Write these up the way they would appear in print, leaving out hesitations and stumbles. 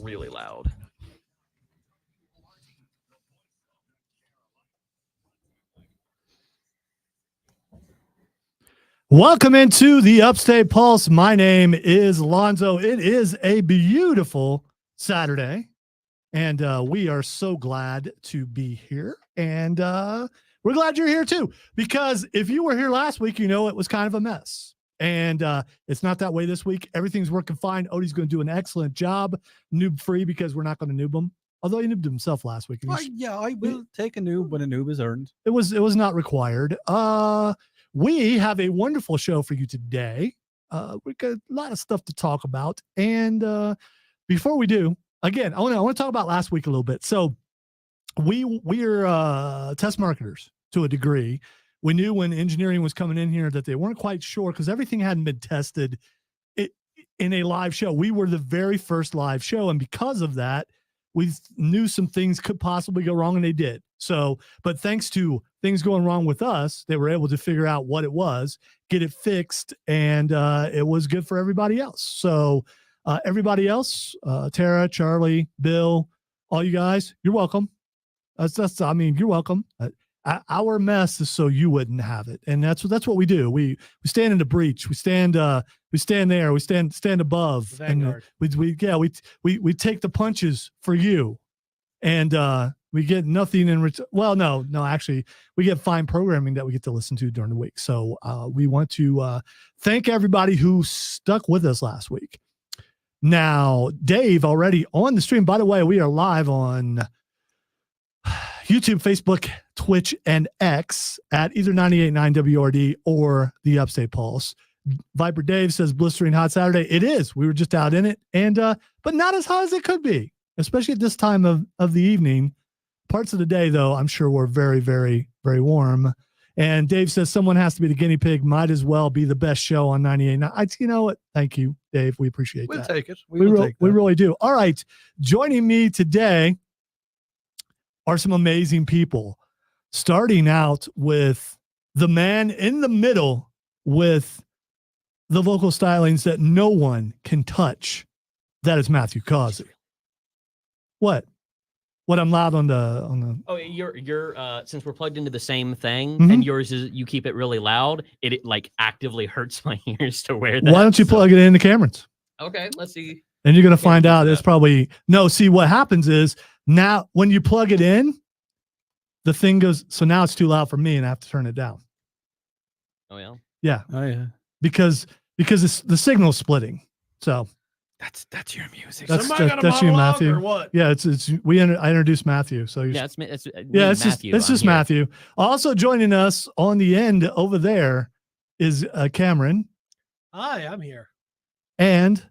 really loud. Welcome into the Upstate Pulse. My name is Lonzo. It is a beautiful Saturday, and we are so glad to be here. And we're glad you're here too, because if you were here last week, you know it was kind of a mess. And it's not that way this week. Everything's working fine. Odie's going to do an excellent job, noob free, because we're not going to noob him. Although he noobed himself last week. Yeah, I will take a noob when a noob is earned. It was not required. We have a wonderful show for you today. We got a lot of stuff to talk about. And before we do, again, I want to talk about last week a little bit. So we're test marketers to a degree. We knew when engineering was coming in here that they weren't quite sure because everything hadn't been tested in a live show. We were the very first live show. And because of that, we knew some things could possibly go wrong, and they did. So, but thanks to things going wrong with us, they were able to figure out what it was, get it fixed, and it was good for everybody else. So everybody else, Tara, Charlie, Bill, all you guys, you're welcome. You're welcome. Our mess is so you wouldn't have it, and that's what we do. We stand in the breach. We stand there. We stand above, and we take the punches for you, and we get nothing in return. Well, no, actually, we get fine programming that we get to listen to during the week. So we want to thank everybody who stuck with us last week. Now, Dave already on the stream. By the way, we are live on YouTube, Facebook, Twitch, and X at either 98.9 WRD or the Upstate Pulse. Viper Dave says blistering hot Saturday. It is. We were just out in it, and but not as hot as it could be, especially at this time of the evening. Parts of the day, though, I'm sure were very, very, very warm. And Dave says someone has to be the guinea pig. Might as well be the best show on 98.9. You know what? Thank you, Dave. We appreciate that. We'll take it. We really do. All right. Joining me today are some amazing people, starting out with the man in the middle with the vocal stylings that no one can touch. That is Matthew Causey. What I'm loud on the. Oh, you're since we're plugged into the same thing, Mm-hmm. and yours is you keep it really loud. It like actively hurts my ears to wear that. Why don't you plug it into Cameron's? Okay, let's see. And you're going to find out it's probably no. See, what happens is now when you plug it in, the thing goes. So now it's too loud for me, and I have to turn it down. Oh yeah. Yeah. Oh yeah. Because it's the signal's splitting. So that's your music. That's you, Matthew. Or what? Yeah, I introduced Matthew. So It's Matthew. It's just Matthew. Also joining us on the end over there is Cameron. Hi, I'm here. And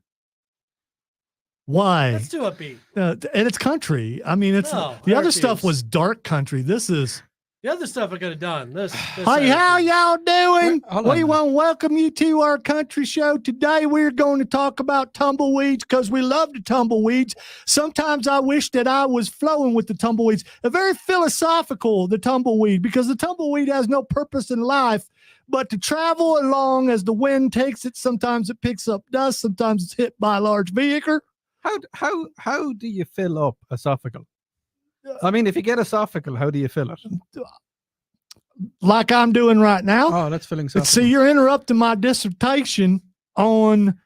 why? Let's do a beat. And it's country. I mean, the other stuff was dark country. This is The other stuff I could have done. This Hi, how y'all doing? We want to welcome you to our country show. Today we're going to talk about tumbleweeds because we love the tumbleweeds. Sometimes I wish that I was flowing with the tumbleweeds. A very philosophical, the tumbleweed, because the tumbleweed has no purpose in life but to travel along as the wind takes it. Sometimes it picks up dust. Sometimes it's hit by a large vehicle. How do you fill up esophageal? I mean, if you get esophageal, how do you fill it? Like I'm doing right now. Oh, that's filling esophageal. See, you're interrupting my dissertation on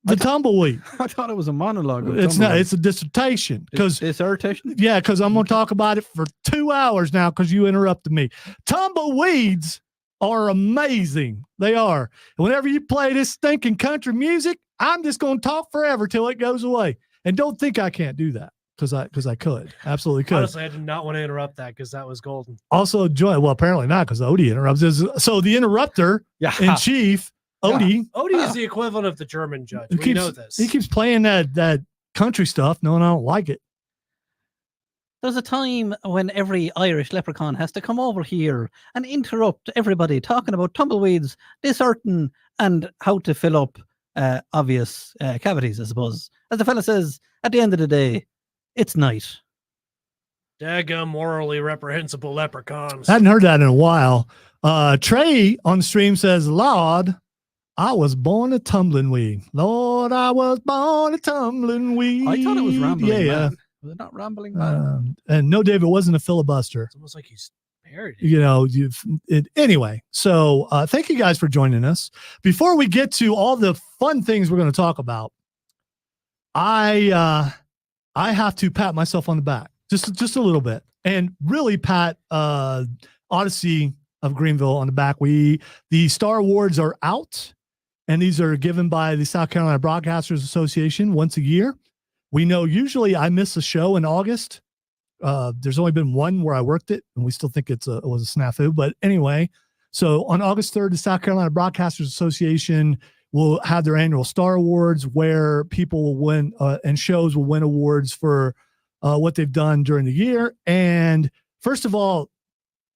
the tumbleweed. I thought it was a monologue. It's not. It's a dissertation. Dissertation? Yeah, because I'm going to talk about it for 2 hours now because you interrupted me. Tumbleweeds are amazing. They are. And whenever you play this stinking country music, I'm just going to talk forever till it goes away. And don't think I can't do that. Because I could. Absolutely could. Honestly, I did not want to interrupt that because that was golden. Also, well, apparently not because Odie interrupts. So the interrupter in chief, Odie. Odie is the equivalent of the German judge. We know this. He keeps playing that country stuff. No, I don't like it. There's a time when every Irish leprechaun has to come over here and interrupt everybody talking about tumbleweeds, dishearten, and how to fill up obvious cavities, I suppose. As the fella says, at the end of the day, it's night. Daggum morally reprehensible leprechauns. I hadn't heard that in a while. Trey on the stream says, Lord, I was born a tumbling weed. Lord, I was born a tumbling weed. I thought it was Rambling Yeah. Man. Was it not Rambling Man? And no, Dave, it wasn't a filibuster. It's almost like he's parodied. You know, anyway. So thank you guys for joining us. Before we get to all the fun things we're going to talk about, I have to pat myself on the back just a little bit, and really pat Odyssey of Greenville on the back. The Star Awards are out, and these are given by the South Carolina Broadcasters Association once a year. We know usually I miss a show in August. There's only been one where I worked it, and we still think it was a snafu. But anyway, so on August 3rd, the South Carolina Broadcasters Association will have their annual Star Awards, where people will win and shows will win awards for what they've done during the year. And first of all,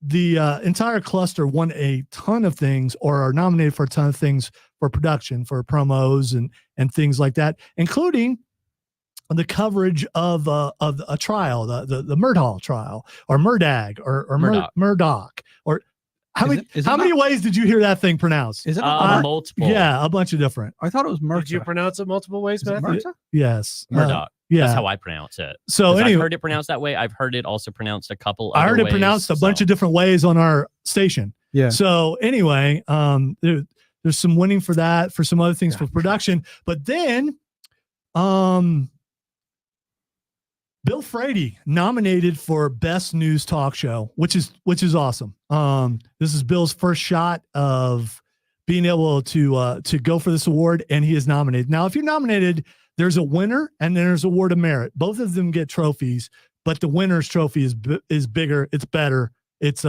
the entire cluster won a ton of things, or are nominated for a ton of things for production, for promos and things like that, including the coverage of a trial, the Murdaugh trial, or Murdag, or Murdoch, or how many ways did you hear that thing pronounced? Is it multiple? Yeah, a bunch of different. I thought it was Murta. Did you pronounce it multiple ways, Matthew? Murta? Yes, Murdoch. Yeah, That's how I pronounce it. So I've anyway, heard it pronounced that way. I've heard it also pronounced a couple. I heard other it ways, pronounced a bunch of different ways on our station. Yeah. So anyway, there's some winning for that, for some other things for production, but then, Bill Frady nominated for Best News Talk Show, which is awesome. This is Bill's first shot of being able to go for this award, and he is nominated. Now, if you're nominated, there's a winner and then there's award of merit. Both of them get trophies, but the winner's trophy is bigger. It's better. It's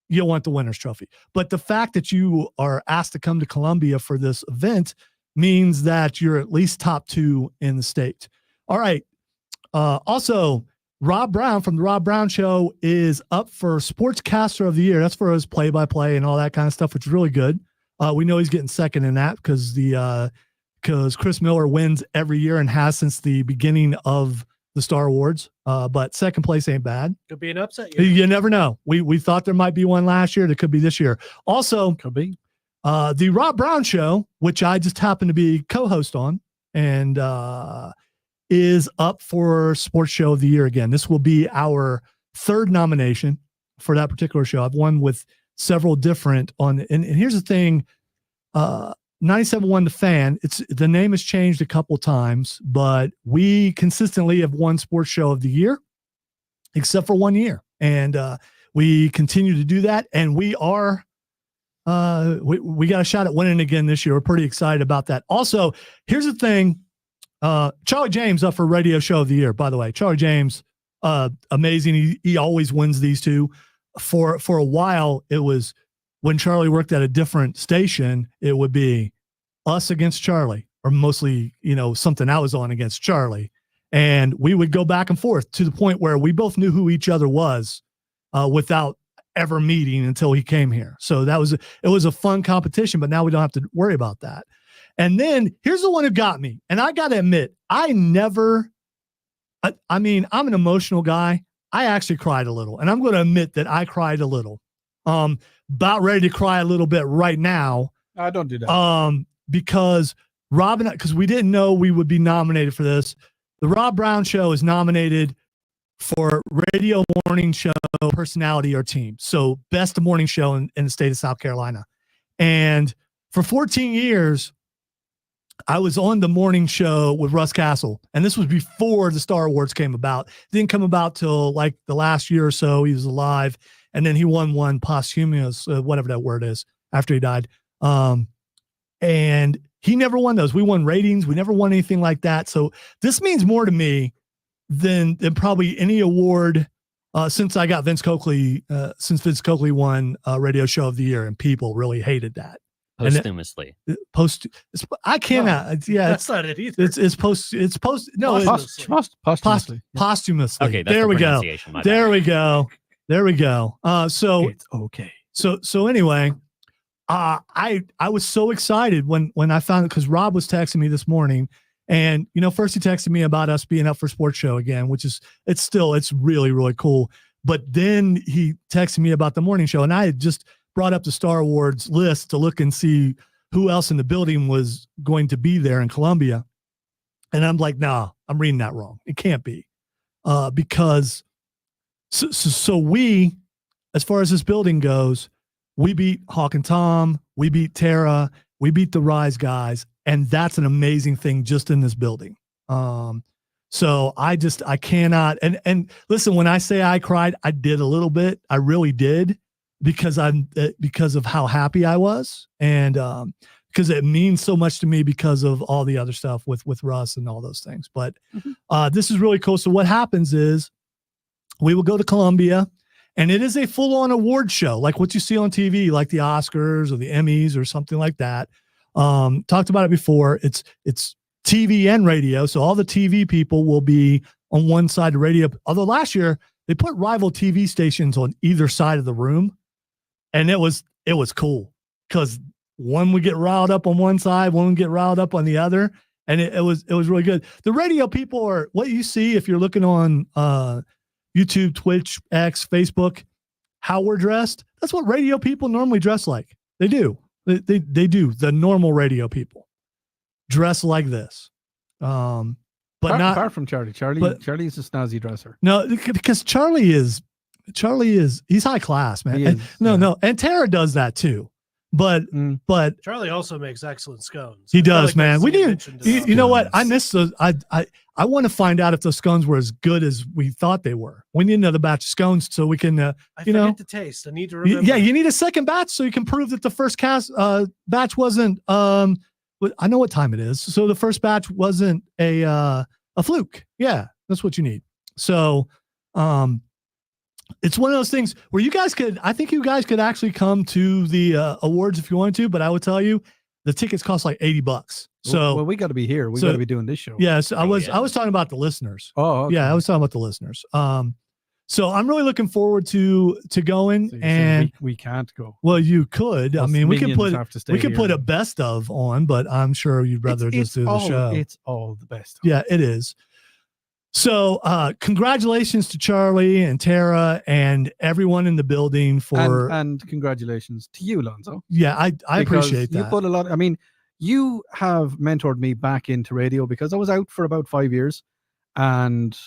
you'll want the winner's trophy. But the fact that you are asked to come to Columbia for this event means that you're at least top 2 in the state. All right. Also, Rob Brown from the Rob Brown Show is up for Sportscaster of the Year. That's for his play-by-play and all that kind of stuff, which is really good. We know he's getting second in that because Chris Miller wins every year and has since the beginning of the Star Awards. But second place ain't bad. Could be an upset. You never know. We thought there might be one last year. There could be this year. Also, Could be. the Rob Brown Show, which I just happen to be co-host on, and is up for Sports Show of the Year again. This will be our 3rd nomination for that particular show. I've won with several different and here's the thing, 97.1 The Fan, the name has changed a couple times, but we consistently have won Sports Show of the Year, except for 1 year. And we continue to do that. And we are, we got a shot at winning again this year. We're pretty excited about that. Also, here's the thing. Charlie James up for Radio Show of the Year, by the way. Charlie James, amazing. He always wins these two. For a while, it was when Charlie worked at a different station, it would be us against Charlie, or mostly, something I was on against Charlie. And we would go back and forth to the point where we both knew who each other was without ever meeting until he came here. So it was a fun competition, but now we don't have to worry about that. And then here's the one who got me. And I got to admit, I'm an emotional guy. I actually cried a little, and I'm going to admit that I cried a little. About ready to cry a little bit right now. I don't do that. Because because we didn't know we would be nominated for this. The Rob Brown Show is nominated for Radio Morning Show Personality or Team. So best morning show in the state of South Carolina. And for 14 years, I was on the morning show with Russ Castle, and this was before the Star Awards came about. It didn't come about till like the last year or so. He was alive, and then he won one posthumous, whatever that word is, after he died. And he never won those. We won ratings. We never won anything like that. So this means more to me than probably any award since I got Vince Coakley. Since Vince Coakley won Radio Show of the Year, and people really hated that. Posthumously. I cannot. Yeah, That's not it either. It's Posthumously. posthumously. Okay, that's there the we go. pronunciation, my There bad. we go. There we go. So It's okay. So anyway, I was so excited when I found it, because Rob was texting me this morning, and first he texted me about us being up for Sports Show again, which is it's really, really cool. But then he texted me about the morning show, and I had just brought up the Star Awards list to look and see who else in the building was going to be there in Columbia. And I'm like, nah, I'm reading that wrong. It can't be. Because so we, as far as this building goes, we beat Hawk and Tom, we beat Tara, we beat the Rise guys, and that's an amazing thing just in this building. So I cannot, and listen, when I say I cried, I did a little bit. I really did because of how happy I was. And, because it means so much to me because of all the other stuff with Russ and all those things. But, this is really cool. So what happens is we will go to Columbia, and it is a full-on award show, like what you see on TV, like the Oscars or the Emmys or something like that. Talked about it before. It's TV and radio. So all the TV people will be on one side of radio. Although last year they put rival TV stations on either side of the room. And it was cool because one would get riled up on one side, one would get riled up on the other. And it was really good. The radio people are what you see if you're looking on YouTube, Twitch, X, Facebook, how we're dressed. That's what radio people normally dress like. They do. They do. The normal radio people dress like this. But apart from Charlie. Charlie's a snazzy dresser. No, because Charlie is he's high class, man. No. And Tara does that too. But Charlie also makes excellent scones. He I feel does, like man. that's We do. mentioned in You know our- what? I miss those. I want to find out if those scones were as good as we thought they were. We need another batch of scones so we can, I you know, forget the taste. I need to remember. yeah, you need a second batch so you can prove that the first batch wasn't. I know what time it is, so the first batch wasn't a fluke. Yeah, that's what you need. So, it's one of those things where I think you guys could actually come to the awards if you wanted to, but I would tell you the tickets cost like $80. So well, we got to be here. We got to be doing this show. yeah, so I was yeah. talking about the listeners. Oh, okay. Yeah, I was talking about the listeners. So I'm really looking forward to going, So you're saying and we can't go. well, you could. I Us mean, we could minions put have to stay we could put here. a best of on, but I'm sure you'd rather just do the show. It's all the best. Yeah, it is. So, congratulations to Charlie and Tara and everyone in the building for. And congratulations to you, Lonzo. Yeah, I Because appreciate that. You put a lot. I mean, you have mentored me back into radio because I was out for about 5 years, and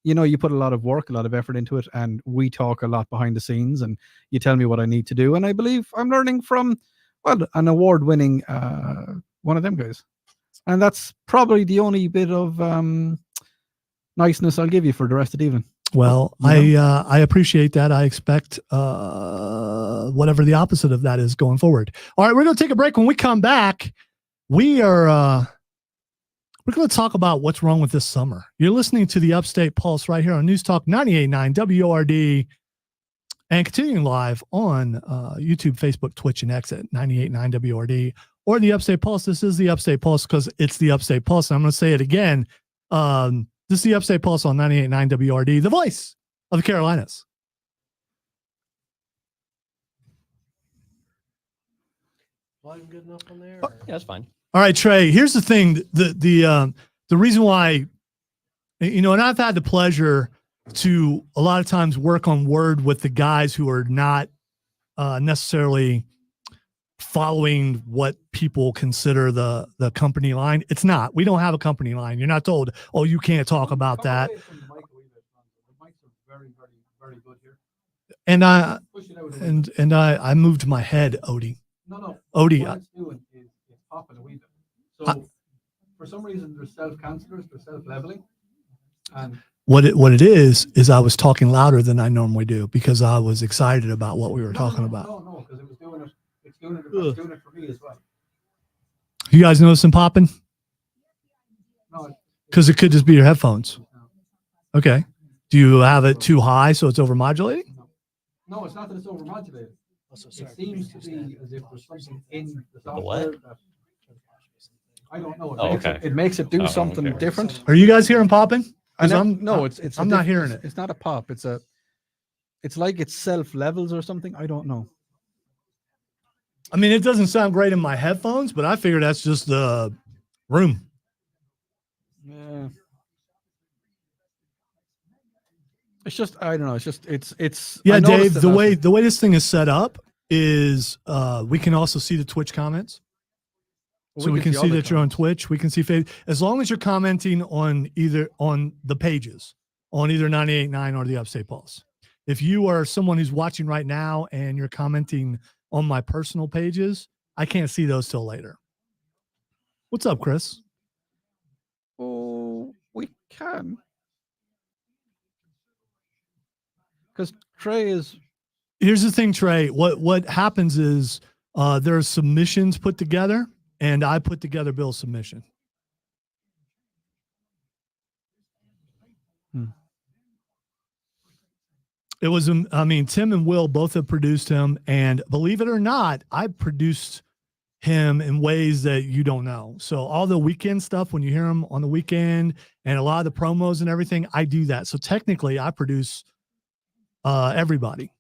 you know, you put a lot of work, a lot of effort into it, and we talk a lot behind the scenes, and you tell me what I need to do, and I believe I'm learning from, well, an award-winning one of them guys, and that's probably the only bit of niceness I'll give you for the rest of the evening. Well, I appreciate that. I expect whatever the opposite of that is going forward. All right, we're going to take a break. When we come back, we're going to talk about what's wrong with this summer. You're listening to the Upstate Pulse right here on News Talk 98.9 WRD, and continuing live on YouTube, Facebook, Twitch, and X at 98.9 WRD, or the Upstate Pulse. This is the Upstate Pulse because it's the Upstate Pulse. And I'm going to say it again. This is the Upstate Pulse on 98.9 WRD, the voice of the Carolinas. Volume good enough on there? Yeah, that's fine. All right, Trey, here's the thing. The reason why, you know, and I've had the pleasure to a lot of times work on Word with the guys who are not necessarily following what people consider the company line. It's not. We don't have a company line. You're not told, oh, you can't talk about that. And I moved my head, Odie. No. Odie, What it's doing is it's popping a wee bit. So for some reason, there's self-cancelers, there's self-leveling. And what it is I was talking louder than I normally do because I was excited about what we were talking about. No, because it was doing it. It's doing it for me as well. You guys noticing popping? No, Because it could just be your headphones. Okay. Do you have it too high so it's overmodulating? no, it's not that it's overmodulated. Also, It sorry, seems to be as if there's something in the software what? that I don't know. Oh, okay. It makes it do Oh, something okay. different. Are you guys hearing popping? And I'm I'm not hearing it. It's not a pop. It's like it self levels or something. I don't know. I mean, it doesn't sound great in my headphones, but I figure that's just the room. Yeah. It's just I don't know. It's just it's. Yeah, I noticed Dave, it the last way week. the way this thing is set up is we can also see the Twitch comments. So we can see that you're on Twitch. We can see as long as you're commenting on the pages on either 98.9 or the Upstate Pulse. If you are someone who's watching right now and you're commenting on my personal pages, I can't see those till later. What's up, Chris? Oh, we can. Because Trey is. Here's the thing, Trey. What happens is there are submissions put together, and I put together Bill's submission. It was, I mean, Tim and Will both have produced him, and believe it or not, I produced him in ways that you don't know. So all the weekend stuff, when you hear him on the weekend and a lot of the promos and everything, I do that. So technically I produce everybody.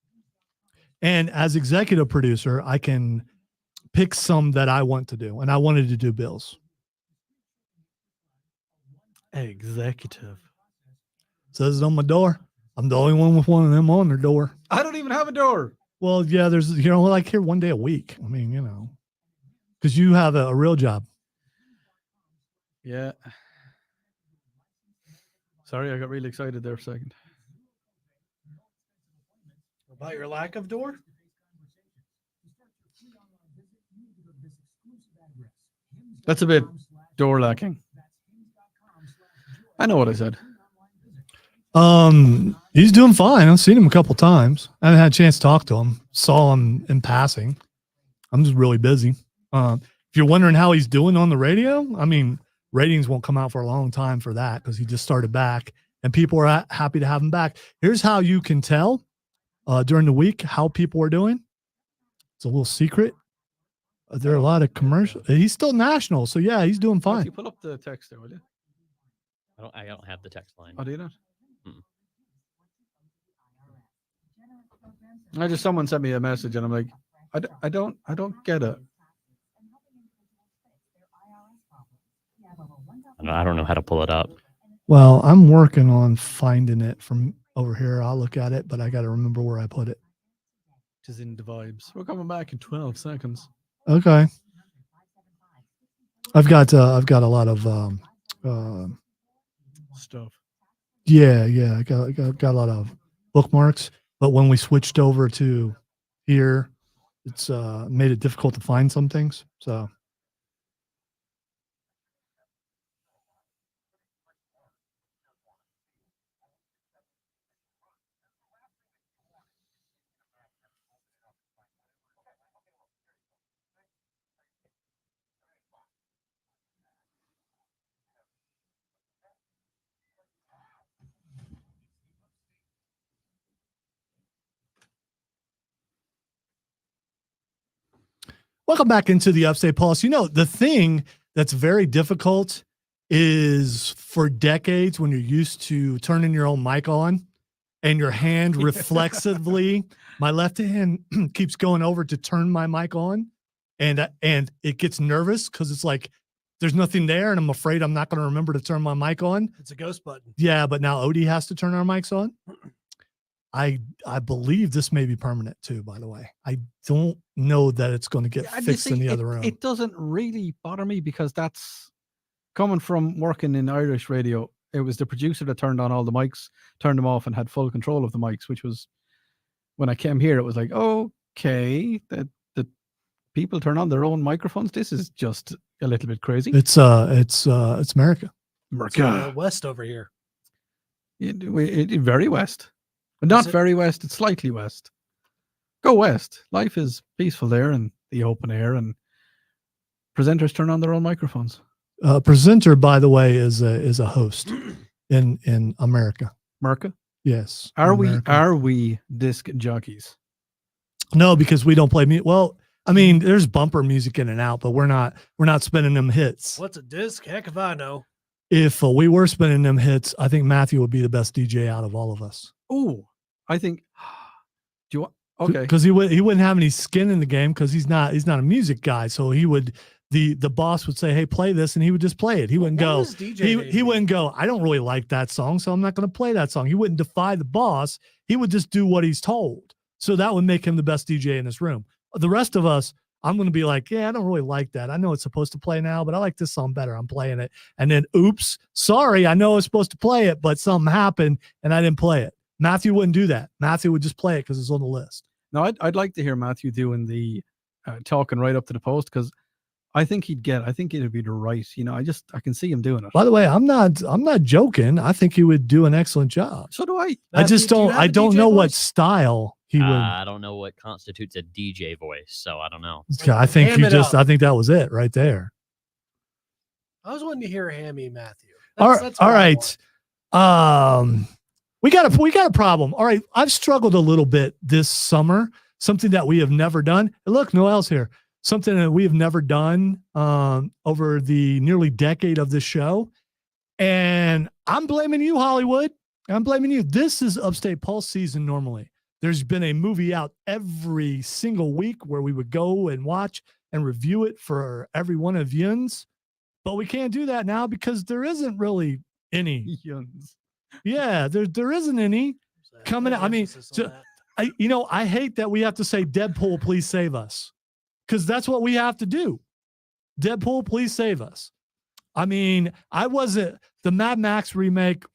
And as executive producer, I can pick some that I want to do. And I wanted to do Bill's. Executive. Says it on my door. I'm the only one with one of them on their door. I don't even have a door. Well, yeah, there's, like here one day a week. I mean, because you have a real job. Yeah. Sorry, I got really excited there for a second. About your lack of door? That's a bit door lacking. I know what I said. He's doing fine. I've seen him a couple times. I haven't had a chance to talk to him. Saw him in passing. I'm just really busy. If you're wondering how he's doing on the radio, I mean, ratings won't come out for a long time for that because he just started back and people are happy to have him back. Here's how you can tell during the week how people are doing. It's a little secret. There are a lot of commercials. He's still national. So yeah, he's doing fine. You pull up the text there, will you? I don't have the text line. Oh, do you not? Someone sent me a message and I'm like, I don't get it. I don't know how to pull it up. Well, I'm working on finding it from over here. I'll look at it, but I got to remember where I put it. It is in the vibes. We're coming back in 12 seconds. Okay. I've got a lot of stuff. Yeah. I got a lot of bookmarks, but when we switched over to here, it's made it difficult to find some things. So welcome back into the Upstate Pulse. The thing that's very difficult is for decades when you're used to turning your own mic on and your hand reflexively, my left hand keeps going over to turn my mic on and it gets nervous because it's like there's nothing there and I'm afraid I'm not going to remember to turn my mic on. It's a ghost button. Yeah, but now Odie has to turn our mics on. I believe this may be permanent too, by the way. I don't know that it's going to get fixed in the other room. It doesn't really bother me because that's coming from working in Irish radio. It was the producer that turned on all the mics, turned them off and had full control of the mics, which was when I came here, it was like, okay, the people turn on their own microphones. This is just a little bit crazy. It's America. It's west over here. It very west. But not very west, it's slightly west. Go west. Life is peaceful there in the open air, and presenters turn on their own microphones. Presenter, by the way, is a host in America. America? Yes. Are we disc jockeys? No, because we don't play music. Well, I mean, there's bumper music in and out, but we're not spinning them hits. What's a disc? Heck if I know. If we were spinning them hits, I think Matthew would be the best DJ out of all of us. Oh, I think. Do you want? Okay. Because he wouldn't have any skin in the game because he's not a music guy. So he would the boss would say, "Hey, play this," and he would just play it. He wouldn't go. He wouldn't go. I don't really like that song, so I'm not going to play that song. He wouldn't defy the boss. He would just do what he's told. So that would make him the best DJ in this room. The rest of us I'm going to be like, yeah, I don't really like that. I know it's supposed to play now, but I like this song better. I'm playing it. And then, oops, sorry, I know I was supposed to play it, but something happened and I didn't play it. Matthew wouldn't do that. Matthew would just play it because it's on the list. No, I'd like to hear Matthew doing the talking right up to the post, because I think I think it'd be the right, I can see him doing it. By the way, I'm not joking. I think he would do an excellent job. So do I. I just Matthew, do you have a don't know DJ what voice? style he would. I don't know what constitutes a DJ voice, so I don't know. I think Ham it up. I think that was it right there. I was wanting to hear Hammy Matthew. All That's what I right. want. We got a problem. All right. I've struggled a little bit this summer, something that we have never done. And look, Noel's here. Something that we have never done over the nearly decade of this show. And I'm blaming you, Hollywood. I'm blaming you. This is Upstate Pulse season normally. There's been a movie out every single week where we would go and watch and review it for every one of yins. But we can't do that now because there isn't really any. Yeah, there isn't any coming out. I mean, I hate that we have to say Deadpool, please save us. Because that's what we have to do. Deadpool, please save us. I mean, the Mad Max remake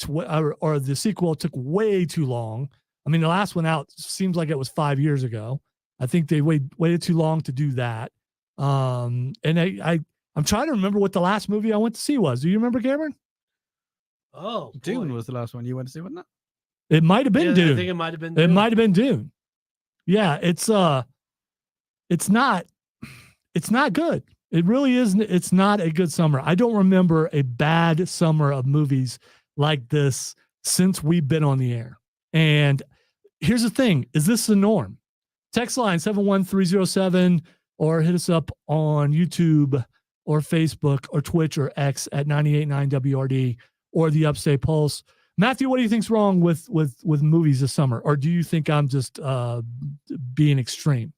or the sequel took way too long. I mean, the last one out seems like it was 5 years ago. I think they waited too long to do that. And I'm trying to remember what the last movie I went to see was. Do you remember, Cameron? Oh, Dune boy. was the last one you went to see, wasn't it? It might have been Dune. I think it might have been. It might have been Dune. Yeah, it's not good. It really isn't. It's not a good summer. I don't remember a bad summer of movies like this since we've been on the air. And here's the thing. Is this the norm? Text line 71307 or hit us up on YouTube or Facebook or Twitch or X at 98.9 WRD or the Upstate Pulse. Matthew, what do you think's wrong with movies this summer? Or do you think I'm just being extreme?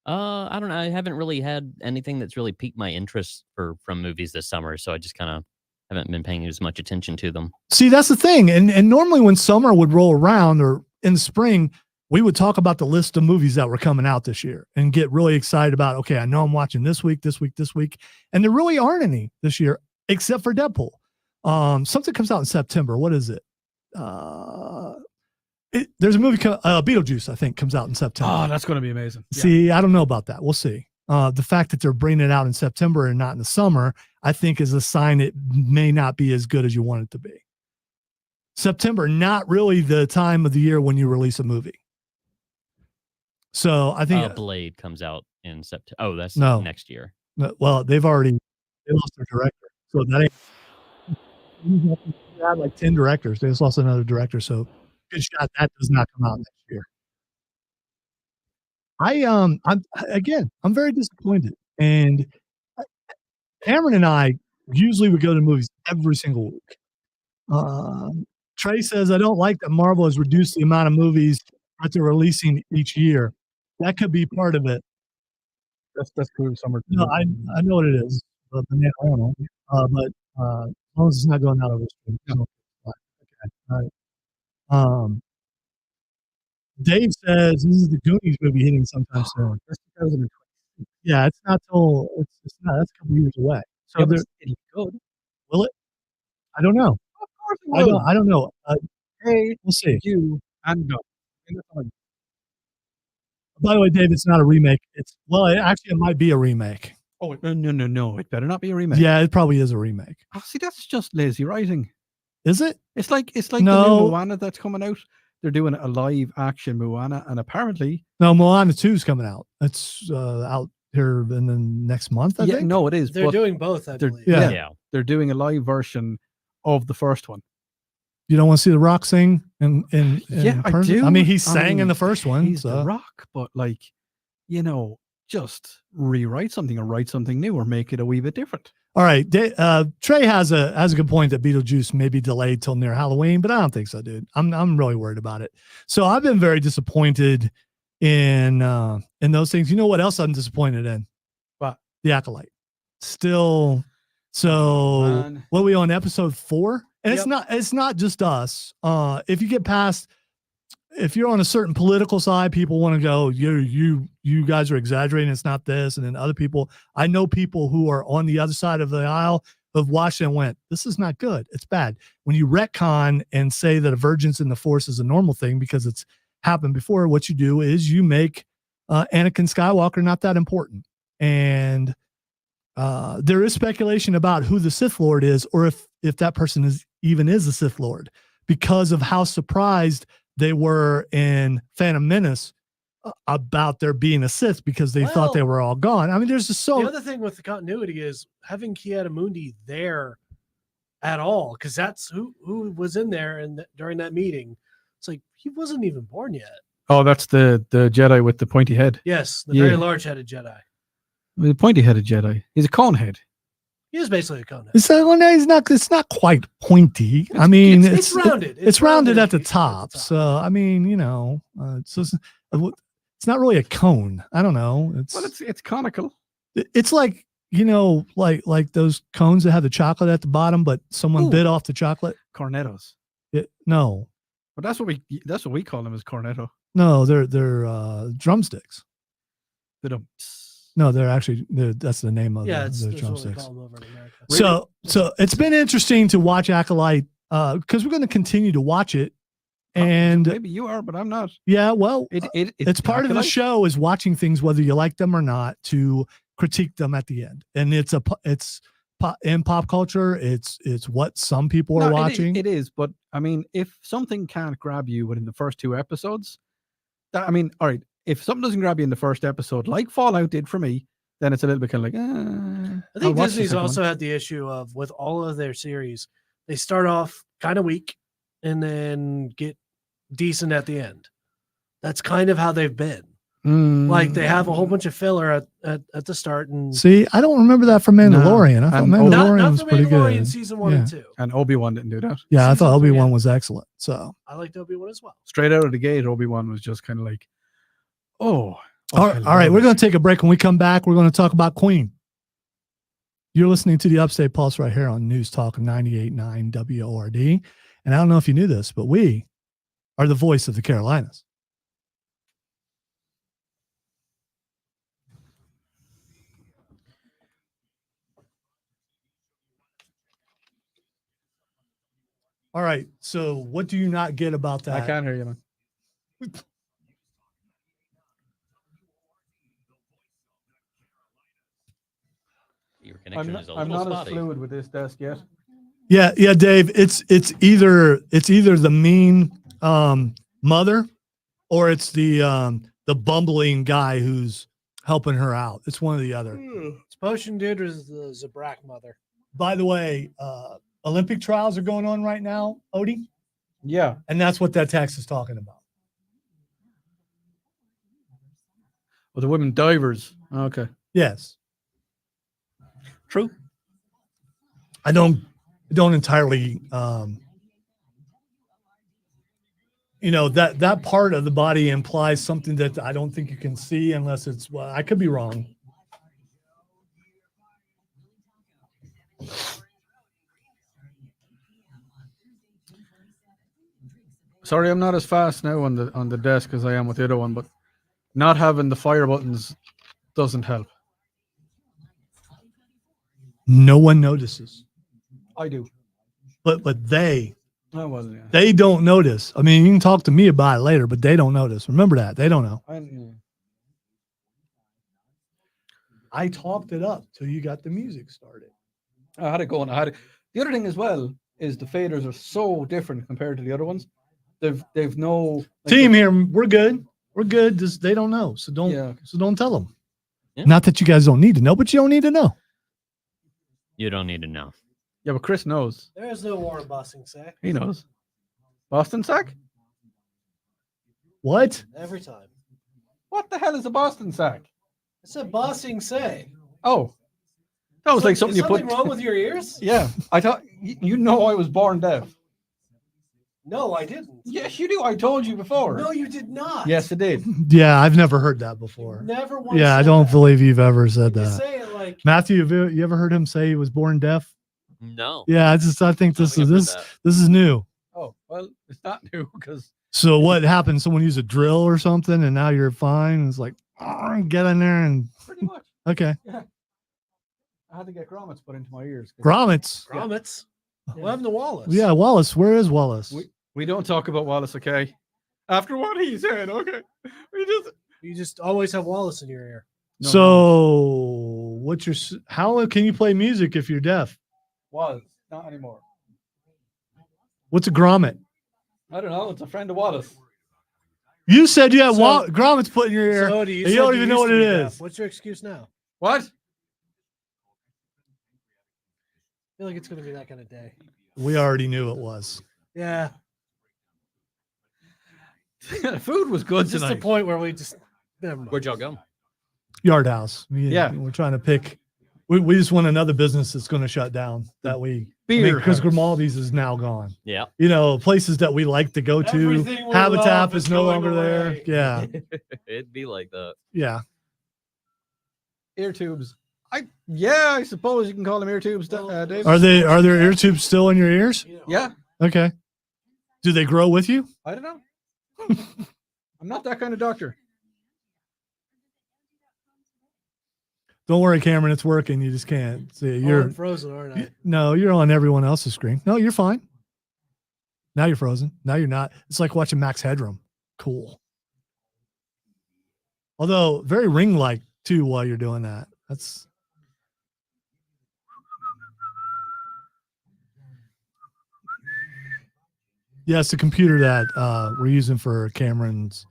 I don't know. I haven't really had anything that's really piqued my interest from movies this summer, so I just kind of haven't been paying as much attention to them. See, that's the thing. And normally when summer would roll around or in the spring, we would talk about the list of movies that were coming out this year and get really excited about, okay, I know I'm watching this week. And there really aren't any this year except for Deadpool. Something comes out in September. What is it? There's a movie, Beetlejuice, I think, comes out in September. Oh, that's going to be amazing. See, I don't know about that. We'll see. The fact that they're bringing it out in September and not in the summer, I think is a sign it may not be as good as you want it to be. September, not really the time of the year when you release a movie. So I think Blade comes out in September. Oh, that's next year. Well, they lost their director. So that ain't, they had like 10 directors. They just lost another director. So good shot that does not come out next year. I'm very disappointed. And Cameron and I usually would go to movies every single week. Trey says, I don't like that Marvel has reduced the amount of movies that they're releasing each year. That could be part of it. That's cool. Summer. No, I know what it is. But as long as it's not going out over the stream. No. Okay. All right. Dave says this is the Goonies movie hitting sometime soon. That's 2020. Yeah, it's not till it's not. That's a couple years away. So it's good. Will it? I don't know. Of course it will. I don't know. Hey, we'll see. You and go. By the way, Dave, it's not a remake. It might be a remake. Oh no! It better not be a remake. Yeah, it probably is a remake. Oh, see, that's just lazy writing. Is it? It's like the new Moana that's coming out. They're doing a live action Moana, and apparently Moana 2 is coming out. It's out here in the next month. I think. No, it is. They're doing both. I believe. Yeah, they're doing a live version of the first one. You don't want to see The Rock sing? Yeah, I do. I mean, he sang in the first one. He's The Rock, but just rewrite something or write something new or make it a wee bit different. All right. Trey has a good point that Beetlejuice may be delayed till near Halloween, but I don't think so, dude. I'm really worried about it. So I've been very disappointed in those things. You know what else I'm disappointed in? What? The Acolyte. Still. So what are we on episode 4? And it's not just us. If you get past if you're on a certain political side, people want to go, you guys are exaggerating. It's not this. And then other people, I know people who are on the other side of the aisle who have watched it and went, this is not good. It's bad. When you retcon and say that a virgin's in the Force is a normal thing because it's happened before, what you do is you make Anakin Skywalker not that important. And there is speculation about who the Sith Lord is, or if that person is a Sith Lord, because of how surprised they were in Phantom Menace about there being a Sith, because they thought they were all gone. I mean, there's just so. The other thing with the continuity is having Ki-Adi-Mundi there at all, because that's who was in there and during that meeting. It's like he wasn't even born yet. Oh, that's the Jedi with the pointy head. Yes, the very large-headed Jedi. The pointy-headed Jedi. He's a cone head. He is basically a cone head. It's not quite pointy. I mean, it's rounded. It's rounded at the top. So I mean, it's not really a cone. I don't know. It's conical. It's like, like those cones that have the chocolate at the bottom, but someone bit off the chocolate. Cornettos. No. But that's what we call them, as cornetto. No, they're drumsticks. No, that's the name of the drumsticks. So it's been interesting to watch Acolyte because we're going to continue to watch it. And maybe you are, but I'm not. Yeah, well, it's part of the show is watching things, whether you like them or not, to critique them at the end. And it's in pop culture. It's what some people are watching. It is, but I mean, if something can't grab you within the first 2 episodes, all right. If something doesn't grab you in the first episode, like Fallout did for me, then it's a little bit kind of like, I think Disney's also had the issue of, with all of their series, they start off kind of weak and then get decent at the end. That's kind of how they've been. Like they have a whole bunch of filler at the start. And see, I don't remember that from Mandalorian. I thought Mandalorian was pretty good. Season 1 and 2. And Obi-Wan didn't do that. Yeah, I thought Obi-Wan was excellent. So I liked Obi-Wan as well. Straight out of the gate, Obi-Wan was just kind of like, all right. We're going to take a break. When we come back, we're going to talk about Queen. You're listening to the Upstate Pulse right here on News Talk 98.9 WORD. And I don't know if you knew this, but we are the voice of the Carolinas. All right. So what do you not get about that? I can't hear you, man. Your connection is a little I'm not spotty. as fluid with this desk yet. Yeah, Dave. It's either the mean mother, or it's the bumbling guy who's helping her out. It's one or the other. It's Potion Dude or the Zabrak mother. By the way, Olympic trials are going on right now, Odie. Yeah, and that's what that text is talking about. Well, the women divers. Okay. Yes. True. I don't entirely that part of the body implies something that I don't think you can see unless it's, well, I could be wrong. Sorry, I'm not as fast now on the desk as I am with the other one, but not having the fire buttons doesn't help. No one notices. I do. But they they don't notice. I mean, you can talk to me about it later, but they don't notice. Remember that. They don't know. I talked it up till you got the music started. I had it going. The other thing as well is the faders are so different compared to the other ones. They've no team here. We're good. We're good. Just, they don't know. So don't tell them. Yeah. Not that you guys don't need to know, but you don't need to know. You don't need to know. Yeah, but Chris knows. There is no war in Boston Sack. He knows. Boston Sack? What? Every time. What the hell is a Boston Sack? It's a Boston Say. Oh. That was like something you put. Something wrong with your ears? Yeah. I thought you know I was born deaf. No, I didn't. Yes, you do. I told you before. No, you did not. Yes, it did. Yeah, I've never heard that before. Never once. Yeah, I don't believe you've ever said that. Say it like Matthew, you ever heard him say he was born deaf? No. Yeah, I think this is new. Oh. Well, it's not new because So what happened? Someone used a drill or something, and now you're fine. It's like, get in there and pretty much. okay. Yeah. I had to get grommets put into my ears. Grommets. Grommets. What happened to Wallace? Yeah, Wallace. Where is Wallace? We don't talk about Wallace, okay? After what he said, okay. You just always have Wallace in your ear. No, so what's your? How can you play music if you're deaf? was not anymore. What's a grommet? I don't know. It's a friend of Wallace. You said you had So- grommets put in your ear. So and you don't even know what it is. What's your excuse now? What? I feel like it's going to be that kind of day. We already knew it was. Yeah. Food was good It's just the tonight. point where we just never mind. Where'd y'all go? Yard House. Yeah. We're trying to pick. We just want another business that's going to shut down that we Beer because house. Grimaldi's is now gone. Yeah. You know, places that we like to go to. Everything we Habitat love is is no going longer there. away. Yeah. It'd be like that. Yeah. Ear tubes. I suppose you can call them ear tubes, Dave. Are there ear tubes still in your ears? You know, Yeah. Okay. Do they grow with you? I don't know. I'm not that kind of doctor. Don't worry, Cameron. It's working. You just can't see. I'm You're frozen, aren't I? no, you're on everyone else's screen. No, you're fine. Now you're frozen. Now you're not. It's like watching Max Headroom. Cool. Although very ring-like too while you're doing that. That's yes, the computer that we're using for Cameron's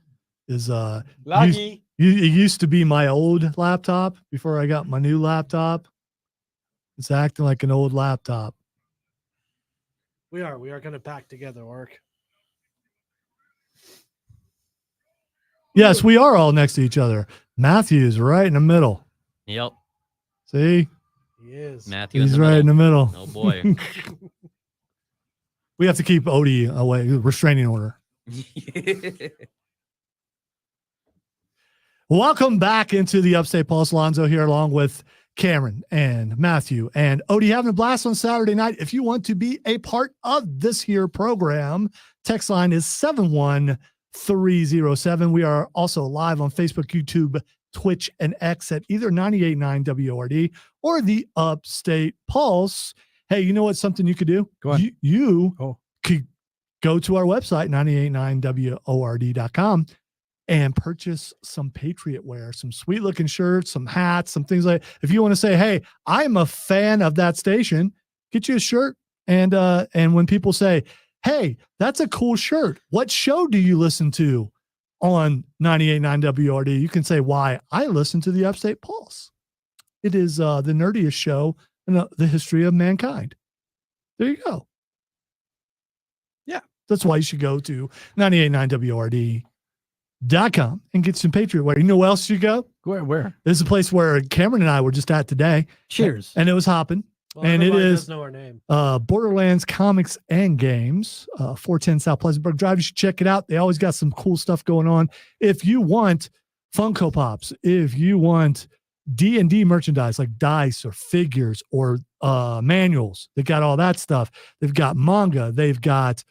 is Laggy. it used to be my old laptop before I got my new laptop. It's acting like an old laptop. We are going to pack together work. Yes, we are all next to each other. Matthew's right in the middle. Yep. See? He is. Matthew. He's right in the middle. Oh boy. We have to keep Odie away, restraining order. Welcome back into the Upstate Pulse. Lonzo here along with Cameron and Matthew and Odie, having a blast on Saturday night. If you want to be a part of this here program, text line is 71307. We are also live on Facebook, YouTube, Twitch, and X at either 98.9 WORD or the Upstate Pulse. Hey, you know what's something you could do? Go on. You Oh. could go to our website, 989WORD.com, and purchase some Patriot wear, some sweet looking shirts, some hats, some things like. If you want to say, "Hey, I'm a fan of that station," get you a shirt. And when people say, "Hey, that's a cool shirt. What show do you listen to on 98.9 WRD?" You can say, "Why I listen to the Upstate Pulse. It is the nerdiest show in the history of mankind." There you go. Yeah. That's why you should go to 98.9 WRD.com and get some Patriot wear. You know where else you go? Where? This is a place where Cameron and I were just at today. Cheers. And it was hopping. Well, And it everybody is- does know our name. Borderlands Comics and Games, 410 South Pleasantburg Drive. You should check it out. They always got some cool stuff going on. If you want Funko Pops, if you want D&D merchandise like dice or figures or manuals, they got all that stuff. They've got manga. They've got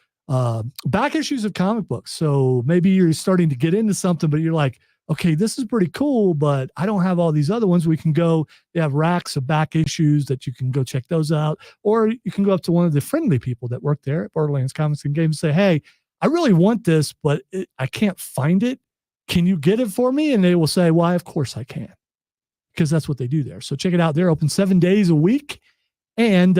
back issues of comic books. So maybe you're starting to get into something, but you're like, okay, this is pretty cool, but I don't have all these other ones. We can go, they have racks of back issues that you can go check those out. Or you can go up to one of the friendly people that work there at Borderlands Comics and Games and say, "Hey, I really want this, but I can't find it. Can you get it for me?" And they will say, "Why, of course I can." Because that's what they do there. So check it out. They're open 7 days a week. And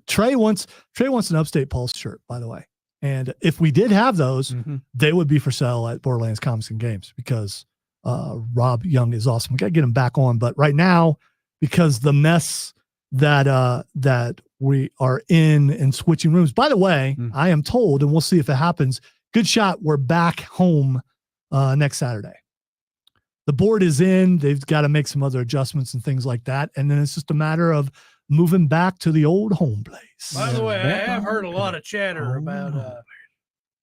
Trey wants an Upstate Pulse shirt, by the way. And if we did have those, they would be for sale at Borderlands Comics and Games because Rob Young is awesome. We got to get him back on. But right now, because the mess that we are in and switching rooms, by the way, I am told, and we'll see if it happens, good shot, we're back home next Saturday. The board is in. They've got to make some other adjustments and things like that. And then it's just a matter of moving back to the old home place. By the way, I have heard a lot of chatter about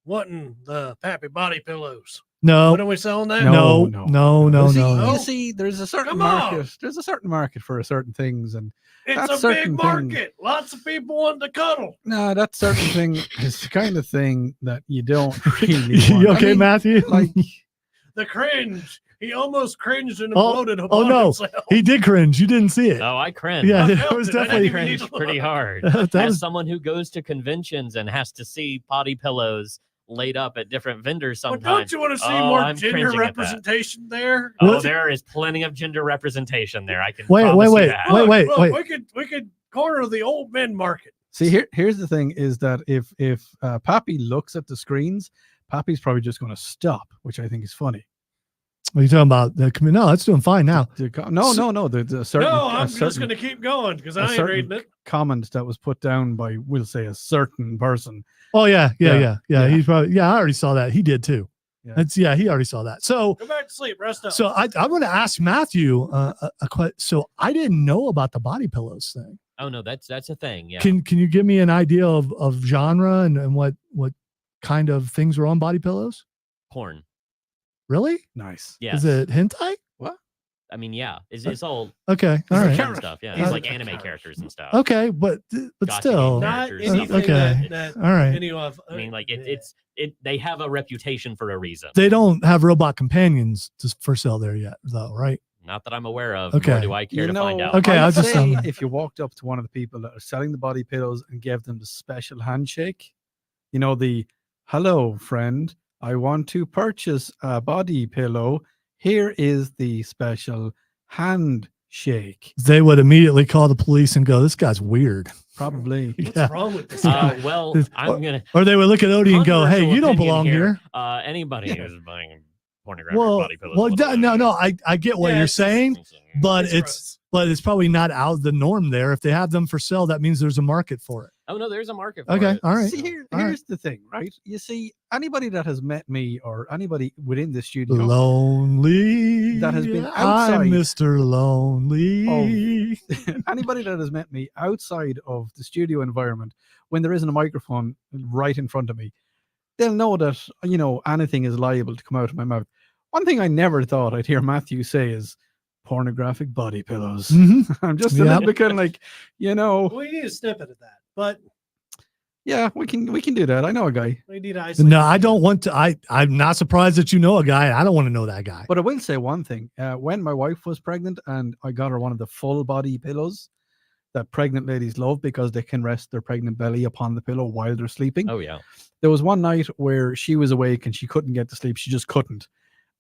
wanting the Pappy body pillows. No, When are we selling that? no, No, no, no, You see, no. you see, there's a certain Come on. market. There's a certain market for certain things, and It's That a big certain thing- market. Lots of people want to cuddle. no, that certain thing is the kind of thing that you don't really want. You I okay, mean, Matthew? Like, The cringe. He almost cringed and Oh, imploded oh, upon no. himself. He did cringe. You didn't see it. Oh, I cringe. Yeah, I it felt was it. I didn't definitely I even need cringe to pretty look. hard. that As was, someone who goes to conventions and has to see body pillows laid up at different vendors But sometimes. don't you want to see Oh, more I'm gender cringing at that. representation there? Oh, What? there is plenty of gender representation there. I can Wait, promise wait, you that. wait, Look, wait. We could corner the old men market. see, here's the thing: is that if Pappy looks at the screens, Pappy's probably just going to stop, which I think is funny. What are you talking about? No, it's doing fine now. No. The certain, No, a I'm just certain- going to keep going because a I ain't certain reading it. comment that was put down by, we'll say, a certain person. Oh yeah. Yeah. He's probably I already saw that. He did too. Yeah. He already saw that. So Go back to sleep. Rest up. so I'm going to ask Matthew a question. So I didn't know about the body pillows thing. Oh no, that's a thing. Yeah. Can you give me an idea of genre and what kind of things are on body pillows? Porn. Really? Nice. Yeah. Is it hentai? I mean, yeah. It's all Okay. All it's right. fun stuff. Yeah. He's It's like like anime characters. characters and stuff. Okay, but Gotcha still. game Not characters. anything Okay. that All right. any of. I mean, like they have a reputation for a reason. They don't have robot companions for sale there yet, though, right? Not that I'm aware of. Okay. Nor do I care to find out. Okay, I'll I'd just, say um, if you walked up to one of the people that are selling the body pillows and gave them the special handshake, you know, the hello, friend, I want to purchase a body pillow. Here is the special handshake. They would immediately call the police and go, "This guy's weird." Probably. What's Yeah. wrong with this guy? Well, It's- I'm gonna. Or they would look at Odie and go, "Hey, Controversial you don't opinion belong here." Anybody Yeah. who's buying pornographic Well, body pillows. no, I get what Yeah, you're it's- saying, but gross. it's probably not out of the norm there. If they have them for sale, that means there's a market for it. Oh no, there's a market for Okay, it. all right. See, All right. here's the thing, right? You see, anybody that has met me or anybody within the studio, Lonely. That has been I'm outside Mr. Lonely. anybody that has met me outside of the studio environment, when there isn't a microphone right in front of me, they'll know that, you know, anything is liable to come out of my mouth. One thing I never thought I'd hear Matthew say is pornographic body pillows. Mhm. I'm just a Yeah. little bit kind of like, you know, We need a snippet of that, but yeah, we can do that. I know a guy. we need to isolate. No, I don't want to. I'm not surprised that you know a guy. I don't want to know that guy. But I will say one thing. When my wife was pregnant and I got her one of the full body pillows that pregnant ladies love because they can rest their pregnant belly upon the pillow while they're sleeping. Oh yeah. There was one night where she was awake and she couldn't get to sleep. She just couldn't.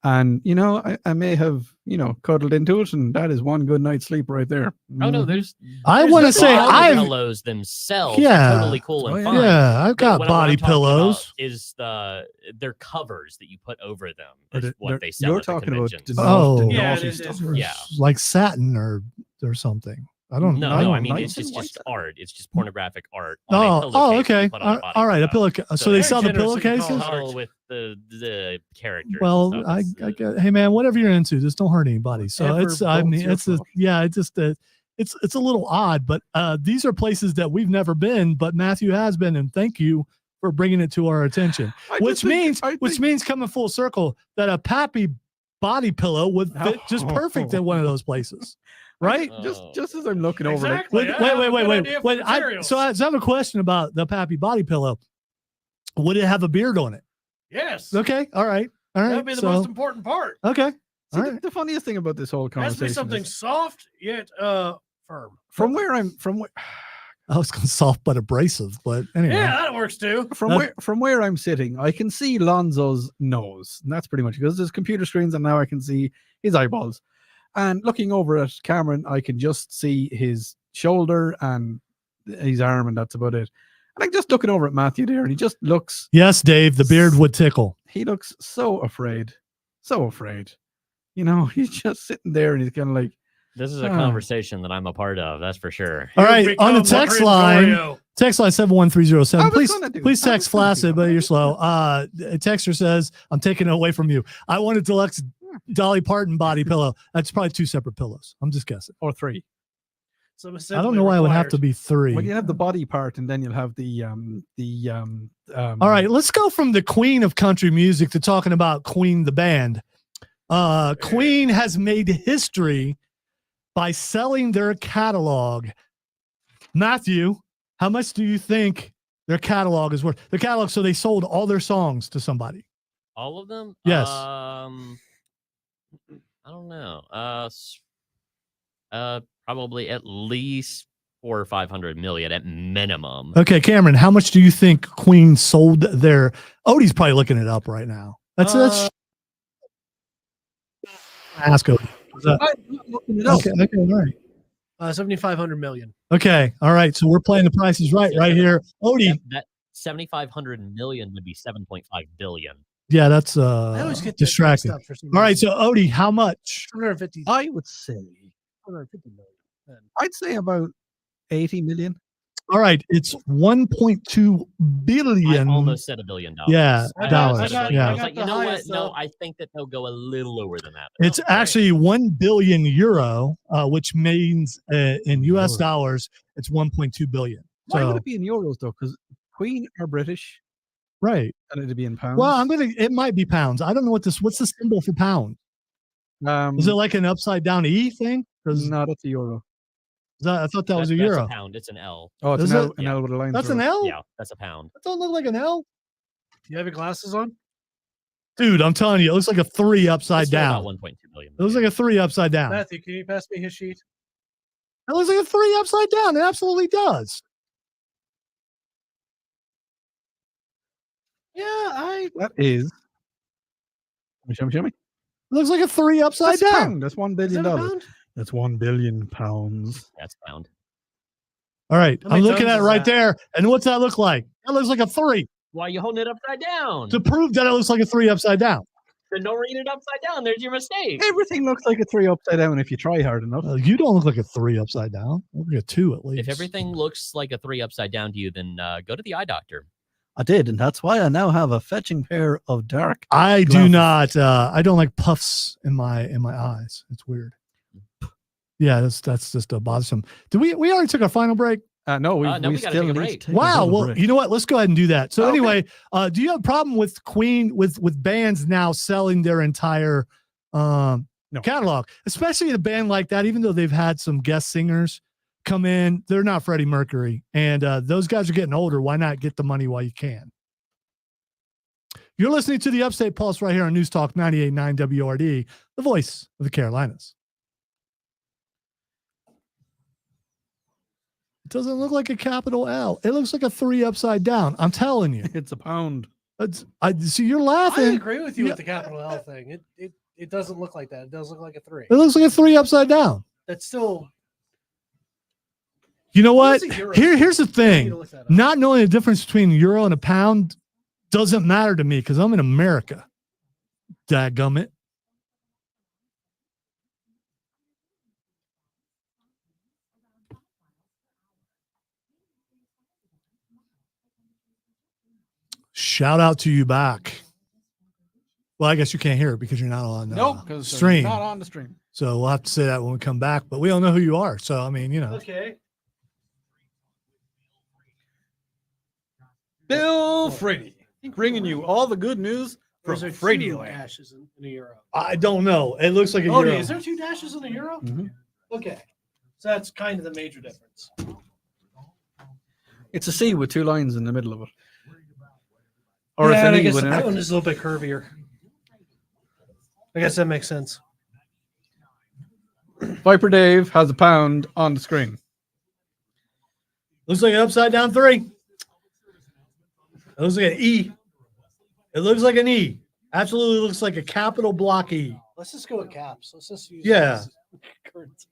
And, you know, I may have, you know, cuddled into it, and that is one good night's sleep right there. Oh no, Mhm. there's. I there's wanna the say body I've- pillows themselves. Yeah. Are totally cool and Oh, yeah. fine. Yeah, I've got What I'm body talking about pillows. Is their covers that you put over them? But Is it- what they're- they sell you're at the talking about conventions. Oh. Yeah, naughty it is. stuff. Or Yeah. like satin or something. I don't No, know. no, don't I mean know. it's Didn't like just that. art. It's just pornographic art. On a Oh, pillowcase that you okay. put on a body All right, a pillow. pillow. So So they very sell the generously pillowcases. called. Tunnel with the characters. Well, and I stuff. get. Hey man, whatever you're into, just don't hurt anybody. So Whatever it's. I floats mean, your it's a, boat. yeah. It's just it's a little odd, but these are places that we've never been, but Matthew has been, and thank you for bringing it to our attention. I Which just think- means I think- coming full circle that a Pappy body pillow would fit just perfect in one of those places, right? just as I'm looking over it, Exactly. Wait, I have a good wait. idea for Wait, materials. so I have a question about the Pappy body pillow. Would it have a beard on it? Yes. Okay, all right. That'd be the most important part. Okay. see, All the, right. the funniest thing about this whole It has to be conversation something is, soft yet firm. from where I'm from where I was going soft but abrasive, but anyway. Yeah, that works too. from where I'm sitting, I can see Lonzo's nose, and that's pretty much because there's computer screens, and now I can see his eyeballs. And looking over at Cameron, I can just see his shoulder and his arm, and that's about it. And I'm just looking over at Matthew there, and he just looks, Yes, Dave, the beard would tickle. he looks so afraid, so afraid. You know, he's just sitting there, and he's kind of like, This is a Ah. conversation that I'm a part of. That's for sure. All You've right, on the become text Prince line, Oreo. text line 71307. I was Please, gonna do- please I text was gonna do flaccid, that. but you're slow. A texter says, I'm taking it away from you. I want a deluxe Dolly Parton body pillow. That's probably two separate pillows. I'm just guessing. or 3. So I'm I don't know why it would have to be 3. Well, you have the body part, and then you'll have the All right, let's go from the queen of country music to talking about Queen the band. Queen has made history by selling their catalog. Matthew, how much do you think their catalog is worth? Their catalog, so they sold all their songs to somebody. All of them? Yes. I don't know. Probably at least 400 or 500 million at minimum. Okay, Cameron, how much do you think Queen sold their? Odie's probably looking it up right now. That's ask Odie. Okay, all right. 7,500 million. Okay, all right. So we're playing the Price is Right here. Odie, That 7,500 million would be 7.5 billion. yeah, that's I always get distracting. that mixed up for some All right, reason. so Odie, how much? 150. I would say 150 million. I'd say about 80 million. All right, it's 1.2 billion. I almost said $1 billion. Yeah, I dollars. almost said $1 billion. Yeah. I was like, you know what? highest, No, though. I think that they'll go a little lower than that. It's actually 1 billion euro, which means in US dollars, it's 1.2 billion. Why would So, it be in euros though? Because Queen are British, right. and it'd be in pounds. Well, it might be pounds. I don't know what's the symbol for pound? Is it like an upside down E thing? Because no, that's a euro. I thought that was a That's euro. a pound. It's an L. Oh, it's Is an it? L, an L with a line. That's through an it. L? Yeah, that's a pound. That don't look like an L. You have your glasses on? Dude, I'm telling you, it looks like a 3 upside It's still down. about 1.2 billion. It looks like a 3 upside down. Matthew, can you pass me his sheet? It looks like a 3 upside down. It absolutely does. Yeah, That is. Show me. It looks like a 3 upside That's a down. pound. That's $1 is billion. that a pound? That's 1 billion pounds. That's a pound. All right, How I'm many looking tons at it is right that? there. And what's that look like? That looks like a 3 Why are you holding it upside down? to prove that it looks like a 3 upside down. Then don't read it upside down. There's your mistake. Everything looks like a 3 upside down if you try hard enough. You don't look like a 3 upside down. You look like a 2 at least. If everything looks like a 3 upside down to you, then go to the eye doctor. I did, and that's why I now have a fetching pair of dark. I do glasses. not. I don't like puffs in my eyes. It's weird. Yeah, that's just bothersome. Did we already took our final break? No, we No, we gotta still take a need break. to take Wow. another Well, break. you know what? Let's go ahead and do that. So Okay. anyway, do you have a problem with Queen with bands now selling their entire catalog, especially a band like that? Even though they've had some guest singers come in, they're not Freddie Mercury, and those guys are getting older. Why not get the money while you can? You're listening to the Upstate Pulse right here on News Talk 98.9 WRD, the voice of the Carolinas. It doesn't look like a capital L. It looks like a 3 upside down. I'm telling you. It's a pound. I see you're I laughing. agree with you Yeah. with the capital L thing. It doesn't look like that. It does look like a 3. It looks like a 3 upside down. That's still. You know what? What is a euro? Here's the I need thing. to look that up. Not knowing the difference between a euro and a pound doesn't matter to me because I'm in America. Dadgummit. Shout out to you back. Well, I guess you can't hear it because you're not on Because stream. not on the stream. So we'll have to say that when we come back, but we don't know who you are. So, I mean, you know. Okay. Bill Frady bringing you all the good news Or is from there Frady two Land. dashes in a euro? I don't know. It looks like a Oh, euro. is there 2 dashes in a euro? Mhm. Okay. So that's kind of the major difference. It's a C with 2 lines in the middle of it. Or Yeah, it's and an I E guess with that an one is a little bit curvier. I guess that makes sense. Viper Dave has a pound on the screen. Looks like an upside down 3. It looks like an E. It looks like an E. Absolutely looks like a capital block E. Let's just go with caps. Let's just use Yeah. this currency.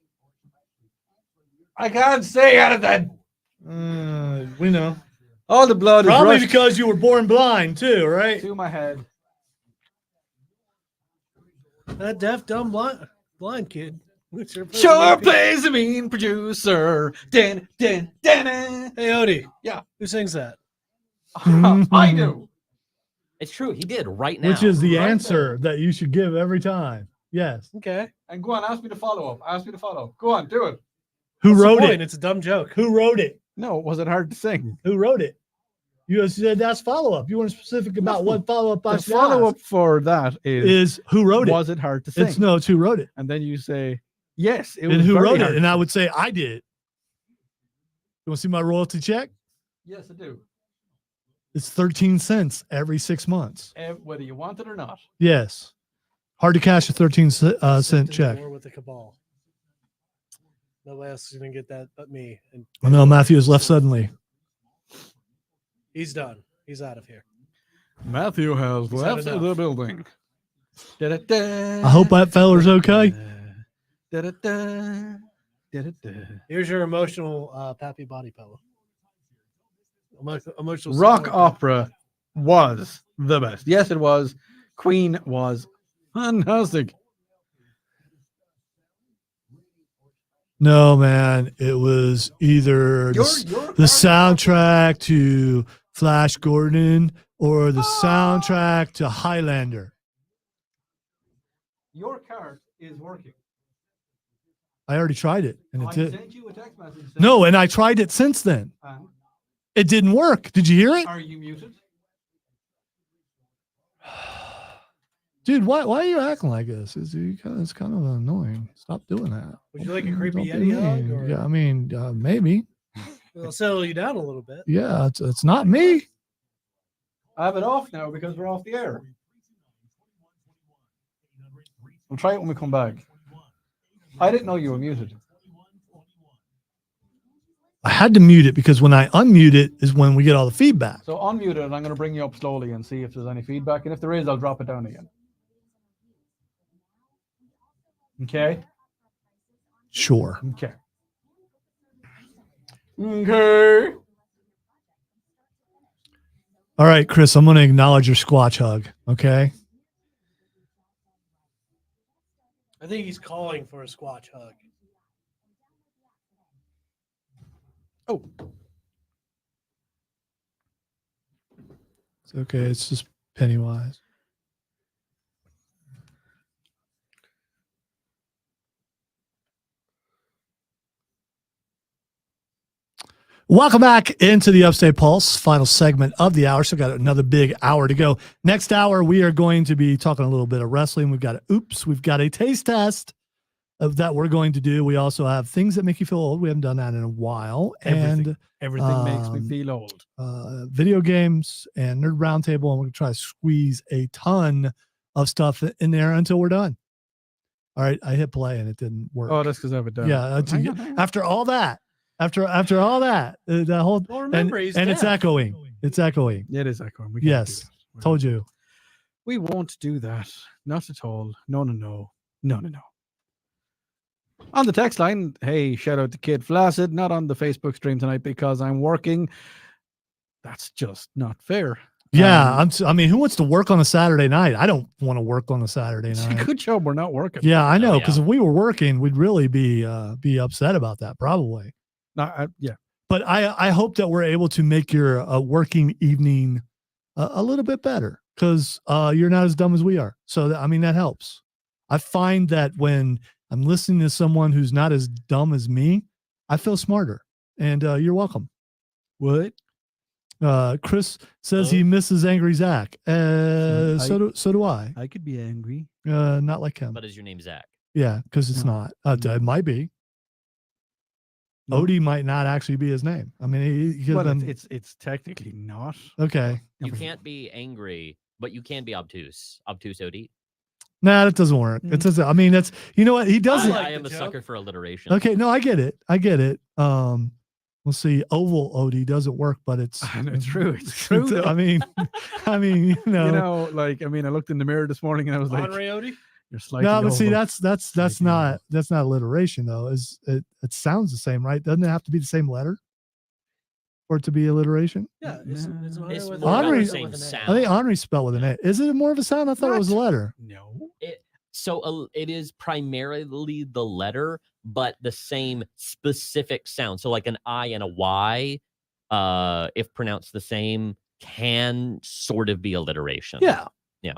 I can't say anything. We know. All the blood Probably is rushed because you were born blind too, right? to my head. That deaf, dumb, blind kid. Sure plays a mean producer. Din, din, din, din. Hey, Odie. Yeah. Who sings that? I do. It's true. He did right now. Which is the Right answer that you should give every time. Yes. Okay. And go on, ask me to follow up. Ask me to follow. Go on, do it. Who What's the wrote point? it? It's a dumb joke. Who wrote it? No, was it hard to sing? Who wrote it? You said that's follow up. You weren't specific about what follow up. The follow up for that is who wrote it? was it hard to sing? It's who wrote it. And then you say, yes, it And was who very wrote hard it? to And I sing. would say I did. You want to see my royalty check? Yes, I do. It's 13 cents every 6 months. Whether you want it or not. Yes. Hard to cash a 13 cent Sent in check. war with the cabal. Nobody else is gonna get that but me. And I know Matthew has left suddenly. he's done. He's out of here. Matthew has He's had left enough. the building. Da-da-da. I hope that feller's okay. Da-da-da. Da-da-da. Here's your emotional Pappy body pillow. Emotional Rock support. opera was the best. Yes, it was. Queen was fantastic. No, man. It was either the soundtrack to Flash Gordon or the soundtrack to Highlander. Your card is working. I already tried it and it I did. sent you a text message. No, and I tried it since then. And It didn't work. Did you hear it? are you muted? Dude, why are you acting like this? It's kind of annoying. Stop doing that. Would you like a Don't creepy be Yeti hug? mean. Or Yeah, I mean, maybe. it'll settle you down a little bit. Yeah, it's not me. I have it off now because we're off the air. We'll try it when we come back. I didn't know you were muted. I had to mute it because when I unmute it is when we get all the feedback. So unmute it and I'm going to bring you up slowly and see if there's any feedback. And if there is, I'll drop it down again. Okay? Sure. Okay. Okay. All right, Chris, I'm going to acknowledge your squatch hug. Okay. I think he's calling for a squatch hug. Oh. It's okay. It's just Pennywise. Welcome back into the Upstate Pulse, final segment of the hour. So got another big hour to go. Next hour, we are going to be talking a little bit of wrestling. We've got we've got a taste test of that we're going to do. We also have things that make you feel old. We haven't done that in a while. Everything makes me um, feel old. Video games and Nerd Roundtable. And we're going to try to squeeze a ton of stuff in there until we're done. All right. I hit play and it didn't work. Oh, that's because I have it down. Yeah. Hang on. After all that, after all that, the whole, Well, remember, he's and it's deaf. echoing. It's echoing. It is echoing. We can't Yes. do that. Told you. We won't do that. Not at all. No. On the text line, hey, shout out to Kid Flaccid. Not on the Facebook stream tonight because I'm working. That's just not fair. Yeah. I mean, who wants to work on a Saturday night? I don't want to work on a Saturday It's a night. good job we're not working. Yeah, I know. yeah. Because if we were working, we'd really be upset about that probably. Yeah. But I hope that we're able to make your working evening a little bit better because you're not as dumb as we are. So, that helps. I find that when I'm listening to someone who's not as dumb as me, I feel smarter. And you're welcome. What? Chris says he misses Angry Zach. So do I. I could be angry. Not like him. But is your name Zach? Yeah, because it's No. not. It might be. No. Odie might not actually be his name. I mean, he But could've been- it's technically not. okay. You can't be angry, but you can be obtuse. Obtuse OD. Nah, that doesn't work. It doesn't. I mean, that's what he doesn't. like I am the a joke. sucker for alliteration. Okay, no, I get it. We'll see. Oval Odie doesn't work, but it's I know, it's true. It's true. though. I mean, you know, like I looked in the mirror this morning and I was like, Henry Odie? you're slightly no, but see, oval. that's Slightly not alliteration though. It sounds the same, right? Doesn't it have to be the same letter for it to be alliteration? Yeah. It's It's Henry more with about Henry- the with same an A. sound. I think Henry's spelled with an A. Is it more of a sound? I thought it was a letter. No. So it is primarily the letter, but the same specific sound. So like an I and a Y, if pronounced the same, can sort of be alliteration. Yeah. Yeah.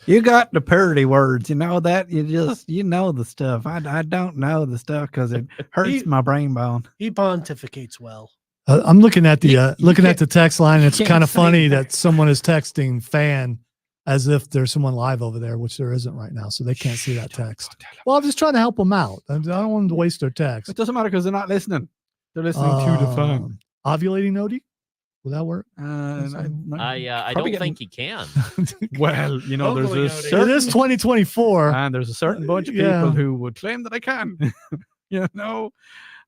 You got the parody words, you know that? You know the stuff. I don't know the stuff because it hurts my brain bone. He pontificates well. I'm looking at the You looking at can't- the text line. you It's can't kind of say funny that. that someone is texting fan as if there's someone live over there, which there isn't right now, so they can't see that text. Well, I'm just trying to help them out. I don't want them to waste their text. It doesn't matter because they're not listening. They're listening to the fan. Ovulating Odie? Will that work? I Probably don't think he can. Well, you know, there's Hopefully, a Odie. It certain is 2024. and there's a certain bunch of Yeah. people who would claim that I can. You know,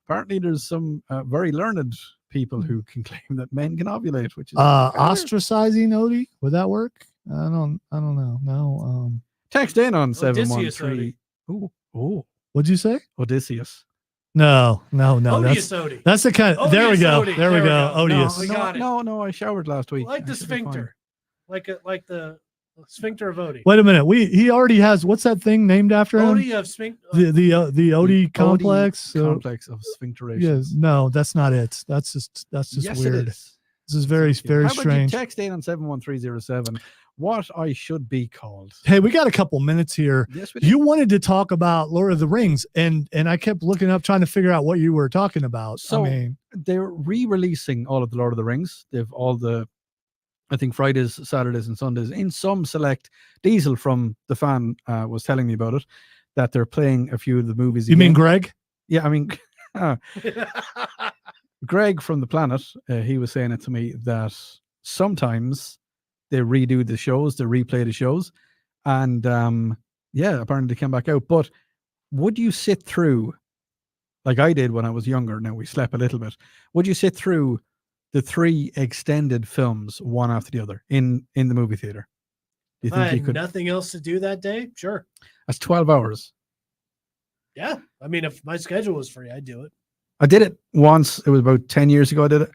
apparently there's some very learned people who can claim that men can ovulate, which is Ostracizing Odie? Would that work? I don't know. No. text in on Odysseus, 713. Oh, What'd you say? Odysseus. No. Odious Odie. That's the kind. There we Odious go. Odie. There we go. Odious. We got it. No, I showered last week. Like the I should be fine. sphincter. Like the sphincter of Odie. Wait a minute. He already has what's that thing named after him? Odie of sphincter. The Odie complex. Complex of sphincteration. Yes. No, that's not it. That's just Yes, weird. it is. This is very How about strange. you text in on 71307 what I should be called? Hey, we got a couple minutes here. Yes, we do. You wanted to talk about Lord of the Rings, and I kept looking up trying to figure out what you were talking about. So- I mean, They're re-releasing all of the Lord of the Rings. They've all the, I think, Fridays, Saturdays, and Sundays in some select. Diesel from the fan was telling me about it, that they're playing a few of the movies. you mean again. Greg? Yeah, I mean, Greg from the Planet, he was saying it to me that sometimes they redo the shows, they replay the shows, and yeah, apparently they came back out. But would you sit through, like I did when I was younger? Now we slept a little bit. Would you sit through the 3 extended films one after the other in the movie theater? Do you I think you had could? nothing else to do that day. Sure. That's 12 hours. Yeah. I mean, if my schedule was free, I'd do it. I did it once. It was about 10 years ago I did it.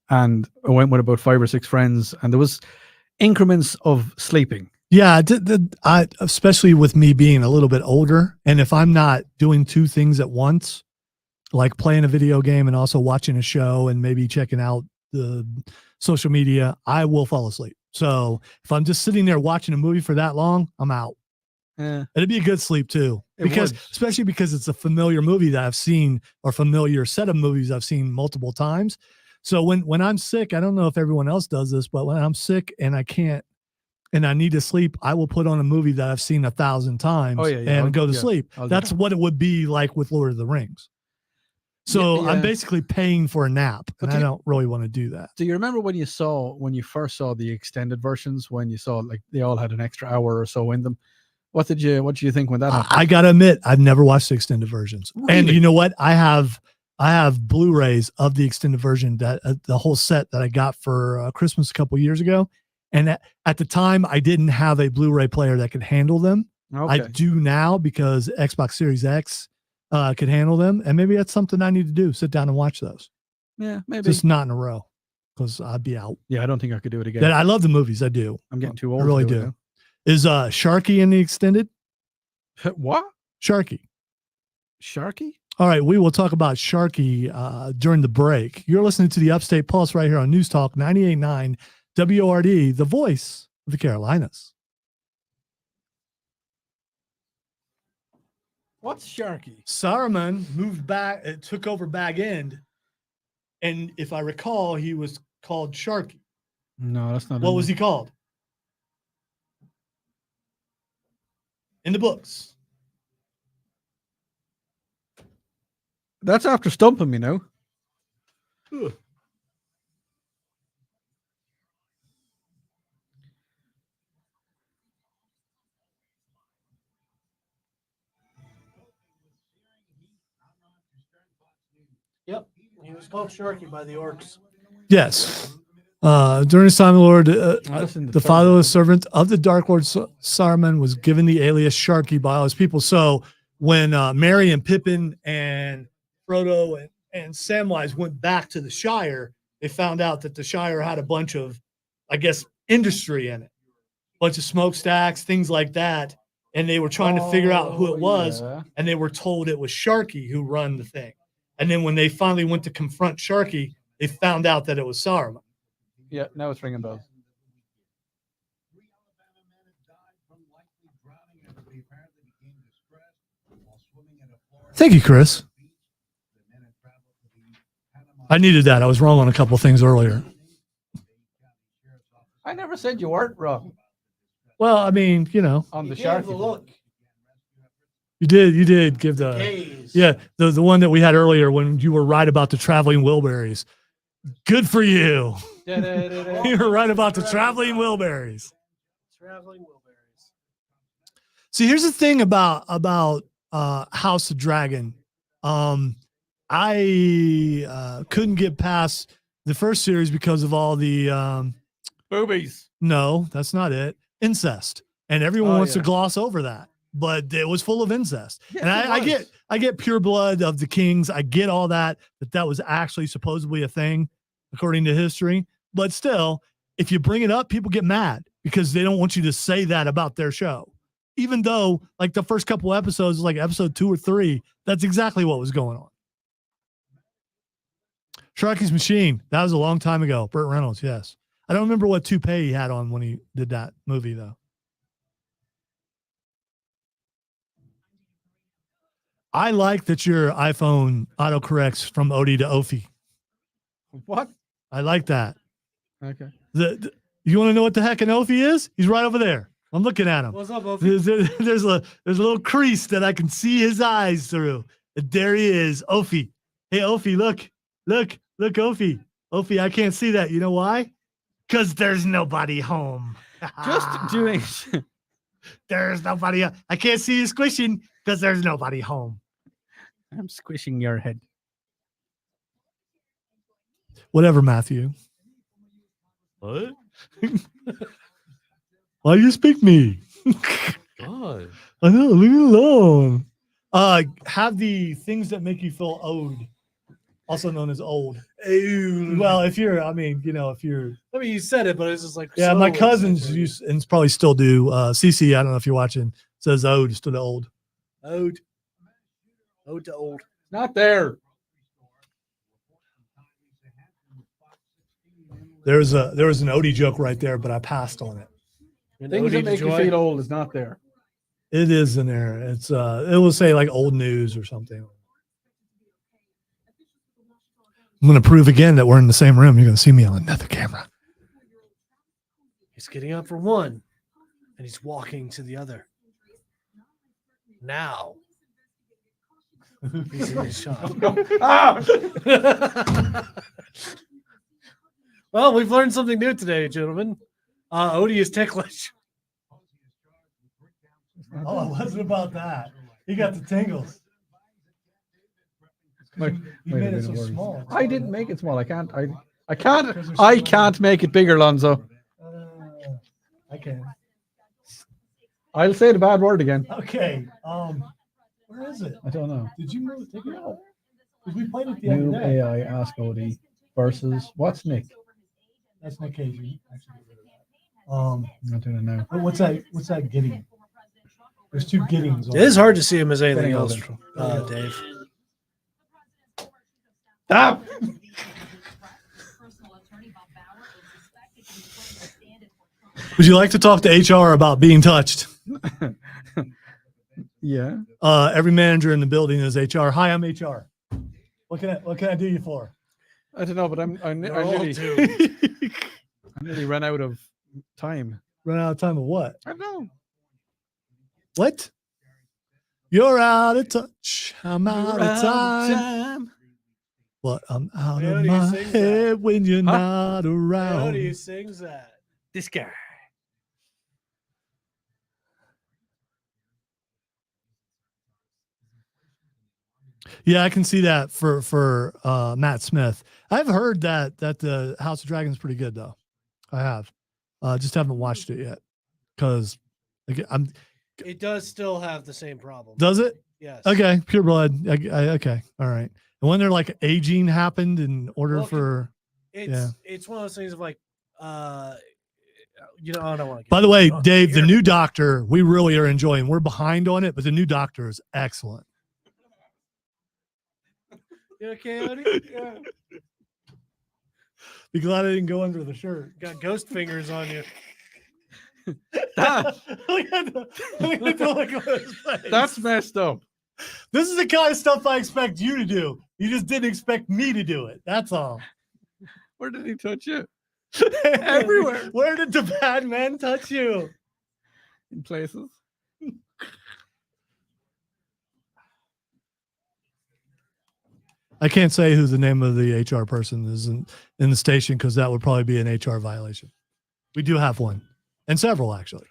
And I went with about 5 or 6 friends, and there was increments of sleeping. Yeah, I especially with me being a little bit older, and if I'm not doing 2 things at once, like playing a video game and also watching a show and maybe checking out the social media, I will fall asleep. So if I'm just sitting there watching a movie for that long, I'm out. It'd be a good sleep too, because especially because it's a familiar movie that I've seen, or familiar set of movies I've seen multiple times. So when I'm sick, I don't know if everyone else does this, but when I'm sick and I can't, and I need to sleep, I will put on a movie that I've seen 1,000 times and go to sleep. That's what it would be like with Lord of the Rings. So I'm basically paying for a nap, and I don't really want to do that. Do you remember when you first saw the extended versions, when you saw like they all had an extra hour or so in them? What did you think when that happened? I gotta admit, I've never watched the extended versions. Really? And you know what? I have Blu-rays of the extended version, that the whole set that I got for Christmas a couple years ago. And at the time, I didn't have a Blu-ray player that could handle them. I do now, because Xbox Series X could handle them. And maybe that's something I need to do. Sit down and watch those. Yeah, maybe. Just not in a row, because I'd be out. Yeah, I don't think I could do it again. I love the movies. I do. I'm getting too old. I really to do. do. Is Sharky in the extended? What? Sharky. Sharky? All right, we will talk about Sharky during the break. You're listening to the Upstate Pulse right here on News Talk 98.9 WRD, the voice of the Carolinas. What's Sharky? Saruman moved back, took over Bag End, and if I recall, he was called Sharky. No, that's not. What was he called? In the books. That's after stumping me now. Ugh. Yep. He was called Sharky by the orcs. Yes. During his time, the Lord, the the fatherless servant of the Dark Lord Saruman was given the alias Sharky by all his people. So when Merry and Pippin and Frodo and Samwise went back to the Shire, they found out that the Shire had a bunch of, I guess, industry in it, a bunch of smokestacks, things like that. And they were trying to figure out who it was. Yeah. And they were told it was Sharky who run the thing. And then when they finally went to confront Sharky, they found out that it was Saruman. Yeah, now it's ringing bells. Thank you, Chris. I needed that. I was wrong on a couple things earlier. I never said you weren't wrong Well, I mean, you know, on the Give shark. the look. you did give the Gaze. yeah the one that we had earlier when you were right about the traveling Wilburys. Good for you. You were right about the traveling Wilburys. Traveling Wilburys. See, here's the thing about House of Dragon. I couldn't get past the first series because of all the Boobies. no, that's not it. Incest. And everyone Oh, wants to yeah. gloss over that. But it was full of incest. Yes, and it I get pure blood of the kings. I get all that was actually supposedly a thing according to history. But still, if you bring it up, people get mad because they don't want you to say that about their show. Even though like the first couple episodes, like episode 2 or 3, that's exactly what was going on. Sharky's Machine. That was a long time ago. Burt Reynolds, yes. I don't remember what toupee he had on when he did that movie, though. I like that your iPhone autocorrects from Odie to Ophi. What? I like that. Okay. You want to know what the heck an Ophi is? He's right over there. I'm looking at him. What's up, Ophi? There's a little crease that I can see his eyes through. And there he is, Ophi. Hey, Ophi, look, Ophi. Ophi, I can't see that. You know why? Because there's nobody home. Just doing. There's nobody. I can't see you squishing because there's nobody home. I'm squishing your head. Whatever, Matthew. What? Why you speak me? God. I know, leave it alone. Have the things that make you feel owed, also known as old. Well, if you're, I mean, you know, if you're, I mean, you said it, but it's just like yeah, so my cousins essentially. used and probably still do. CC, I don't know if you're watching, says owed instead of old. Ode to old. Not there. There was an Odie joke right there, but I passed on it. And Things Ode that to make you joy. feel old is not there. It is in there. It's it will say like old news or something. I'm gonna prove again that we're in the same room. You're gonna see me on another camera. He's getting up for one, and he's walking to the other. Now. He's in his shot. Well, we've learned something new today, gentlemen. Odie is ticklish. Oh, it wasn't about that. He got the tingles. You made it so small. I didn't make it small. I can't make it bigger, Lonzo. I can. I'll say the bad word again. Okay. Where is it? I don't know. Did you move? Take it out. Because we played it the New other day. AI Ask Odie versus what's Nick? That's Nick Cage. I'm not doing it now. What's that? What's that getting? There's 2 gettings. It is hard to see him as anything Getting else, older. Dave. Stop! Would you like to talk to HR about being touched? Yeah. Every manager in the building is HR. Hi, I'm HR. What can I do you for? I don't know, but I They're all nearly, due. I nearly ran out of time. Run out of time of what? I don't know. What? You're out of touch. I'm out of time. What? I'm out How of do you my sing head when you're Huh? not How around. do you sings that? This guy. Yeah, I can see that for Matt Smith. I've heard that the House of Dragons is pretty good though. I have. Just haven't watched it yet because I'm. It does still have the same problem. Does it? Yes. Okay, pure blood. Okay, all right. And when they're like aging happened in order Well, for. It's one of those things of like, you know, I don't want to. By the way, Dave, the new Doctor, we really are enjoying. We're behind on it, but the new Doctor is excellent. You okay, Odie? Yeah. Be glad I didn't go under the shirt. Got ghost fingers on you. Look at the look on his face. That's messed up. This is the kind of stuff I expect you to do. You just didn't expect me to do it. That's all. Where did he touch you? Everywhere. Where did the bad man touch you? In places. I can't say who the name of the HR person is in the station because that would probably be an HR violation. We do have one, and several actually.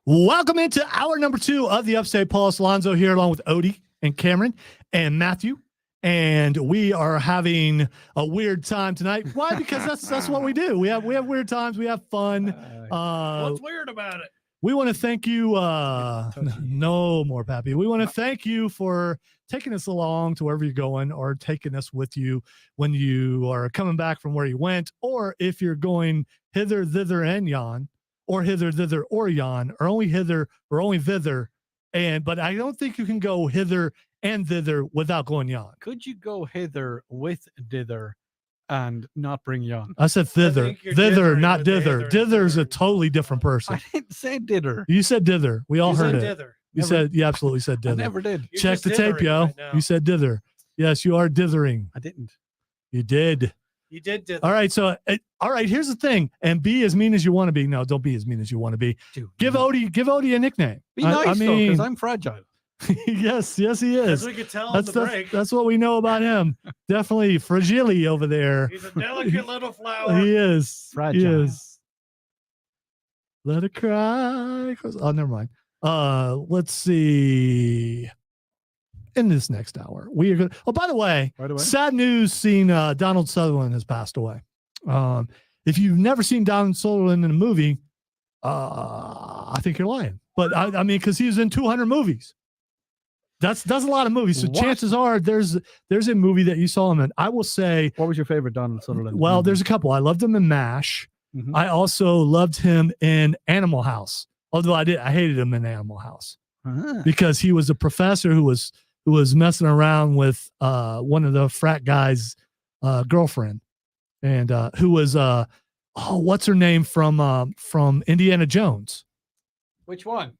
Welcome into hour number 2 of the Upstate Pulse. Lonzo here along with Odie and Cameron and Matthew. And we are having a weird time tonight. Why? Because that's what we do. We have weird times. We have fun. What's weird about it? We want to thank you. No more, Pappy. We want to thank you for taking us along to wherever you're going, or taking us with you when you are coming back from where you went, or if you're going hither, thither, and yon, or hither, thither, or yon, or only hither, or only thither. But I don't think you can go hither and thither without going yon. Could you go hither with dither and not bring yon? I said thither, not dither. Dither's a totally different person. I didn't say dither. You said dither. We all heard it. Dither. You absolutely said dither. I never did. You're Check just the tape, dithering yo. right now. You said dither. Yes, you are dithering. I didn't. You did. You did dither. All right. So, all right. Here's the thing. And be as mean as you want to be. No, don't be as mean as you want to be. Dude, Give Odie a nickname. Be nice, I though, mean, because I'm fragile. yes, he As is. we could tell on the break. That's what we know about him. Definitely fragile over there. He's a delicate little flower. He is. Fragile. He is. Let it cry. Oh, never mind. Let's see. In this next hour, we are going to. Oh, by the way, sad news, seeing Donald Sutherland has passed away. If you've never seen Donald Sutherland in a movie, I think you're lying. But I mean, because he was in 200 movies. That's a lot of movies. So chances are there's a movie that you saw him in. I will say. What was your favorite Donald Sutherland? Well, there's a couple. I loved him in MASH. Mm-hmm. I also loved him in Animal House. Although I hated him in Animal House because he was a professor who was messing around with one of the frat guys' girlfriend, and who was what's her name from Indiana Jones? Which one?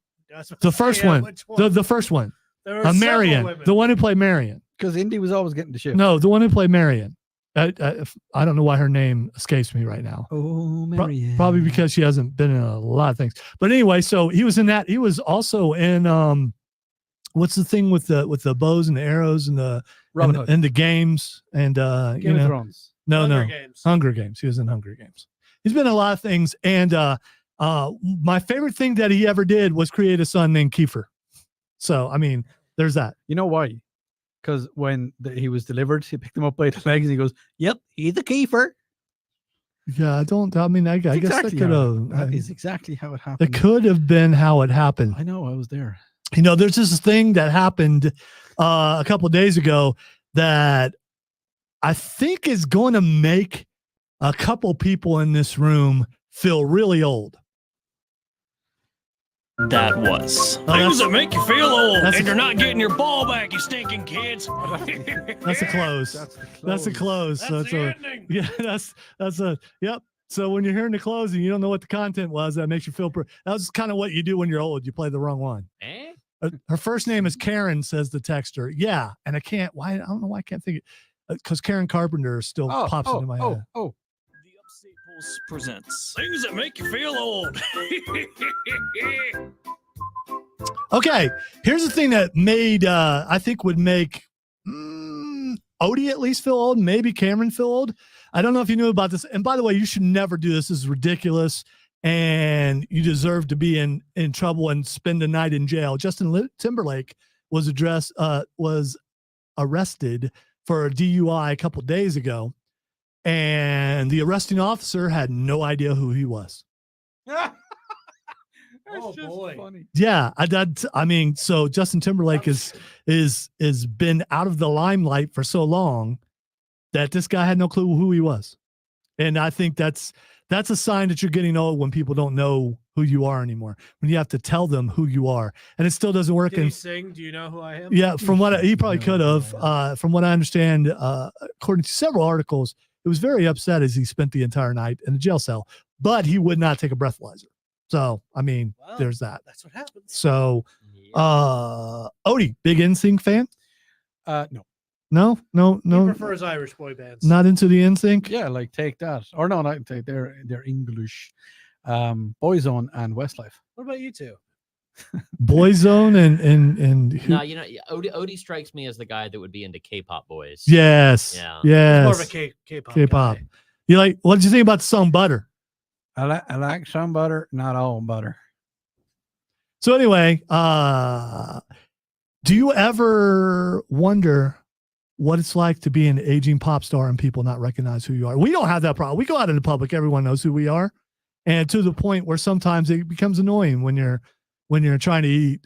The first one. The first one. Marion, the one who played Marion. Because Indy was always getting the shit. No, the one who played Marion. I don't know why her name escapes me right now. Oh, Marion. Probably because she hasn't been in a lot of things. But anyway, so he was in that. He was also in what's the thing with the bows and the arrows and the and the games and Game of Thrones. Hunger Games. He was in Hunger Games. He's been in a lot of things, and my favorite thing that he ever did was create a son named Kiefer. So I mean, there's that. You know why? Because when he was delivered, he picked him up by the legs and he goes, "Yep, he's a Kiefer." Yeah, I guess that could have. That is exactly how it happened. It could have been how it happened. I know, I was there. You know, there's this thing that happened a couple of days ago that I think is going to make a couple people in this room feel really old. That was things that make you feel old, and you're not getting your ball back, you stinking kids. That's a close. That's a close. That's the ending. Yeah, that's a yep. So when you're hearing the close and you don't know what the content was, that makes you feel. That's kind of what you do when you're old. You play the wrong one. Her first name is Karen, says the texter. Yeah, and I can't. Why? I don't know why I can't think it. Because Karen Carpenter still pops into my head. The Upstate Pulse presents things that make you feel old. Okay, here's the thing that made I think would make Odie at least feel old, maybe Cameron feel old. I don't know if you knew about this. And by the way, you should never do this. This is ridiculous, and you deserve to be in trouble and spend a night in jail. Justin Timberlake was arrested for a DUI a couple days ago, and the arresting officer had no idea who he was. Oh boy! Funny. Yeah, I mean, so Justin Timberlake is been out of the limelight for so long that this guy had no clue who he was, and I think that's a sign that you're getting old when people don't know who you are anymore. When you have to tell them who you are, and it still doesn't work. Did he sing? Do you know who I am? Yeah, from what he probably could have. From what I understand, according to several articles, it was very upset as he spent the entire night in a jail cell, but he would not take a breathalyzer. So, I mean, Well, there's that. That's what happens. So, Yeah. Odie, big NSYNC fan? No. No. He prefers Irish boy bands. Not into the NSYNC? Yeah, like Take That. Or no, not Take. They're English. Boyzone and Westlife. What about you two? Boyzone and who? No, Odie strikes me as the guy that would be into K-pop boys. Yes. Yeah. Yes. More of a K-pop. K-pop. guy. You like? What did you think about the song Butter? I like some butter, not all butter. So anyway, do you ever wonder what it's like to be an aging pop star and people not recognize who you are? We don't have that problem. We go out in the public, everyone knows who we are, and to the point where sometimes it becomes annoying when you're trying to eat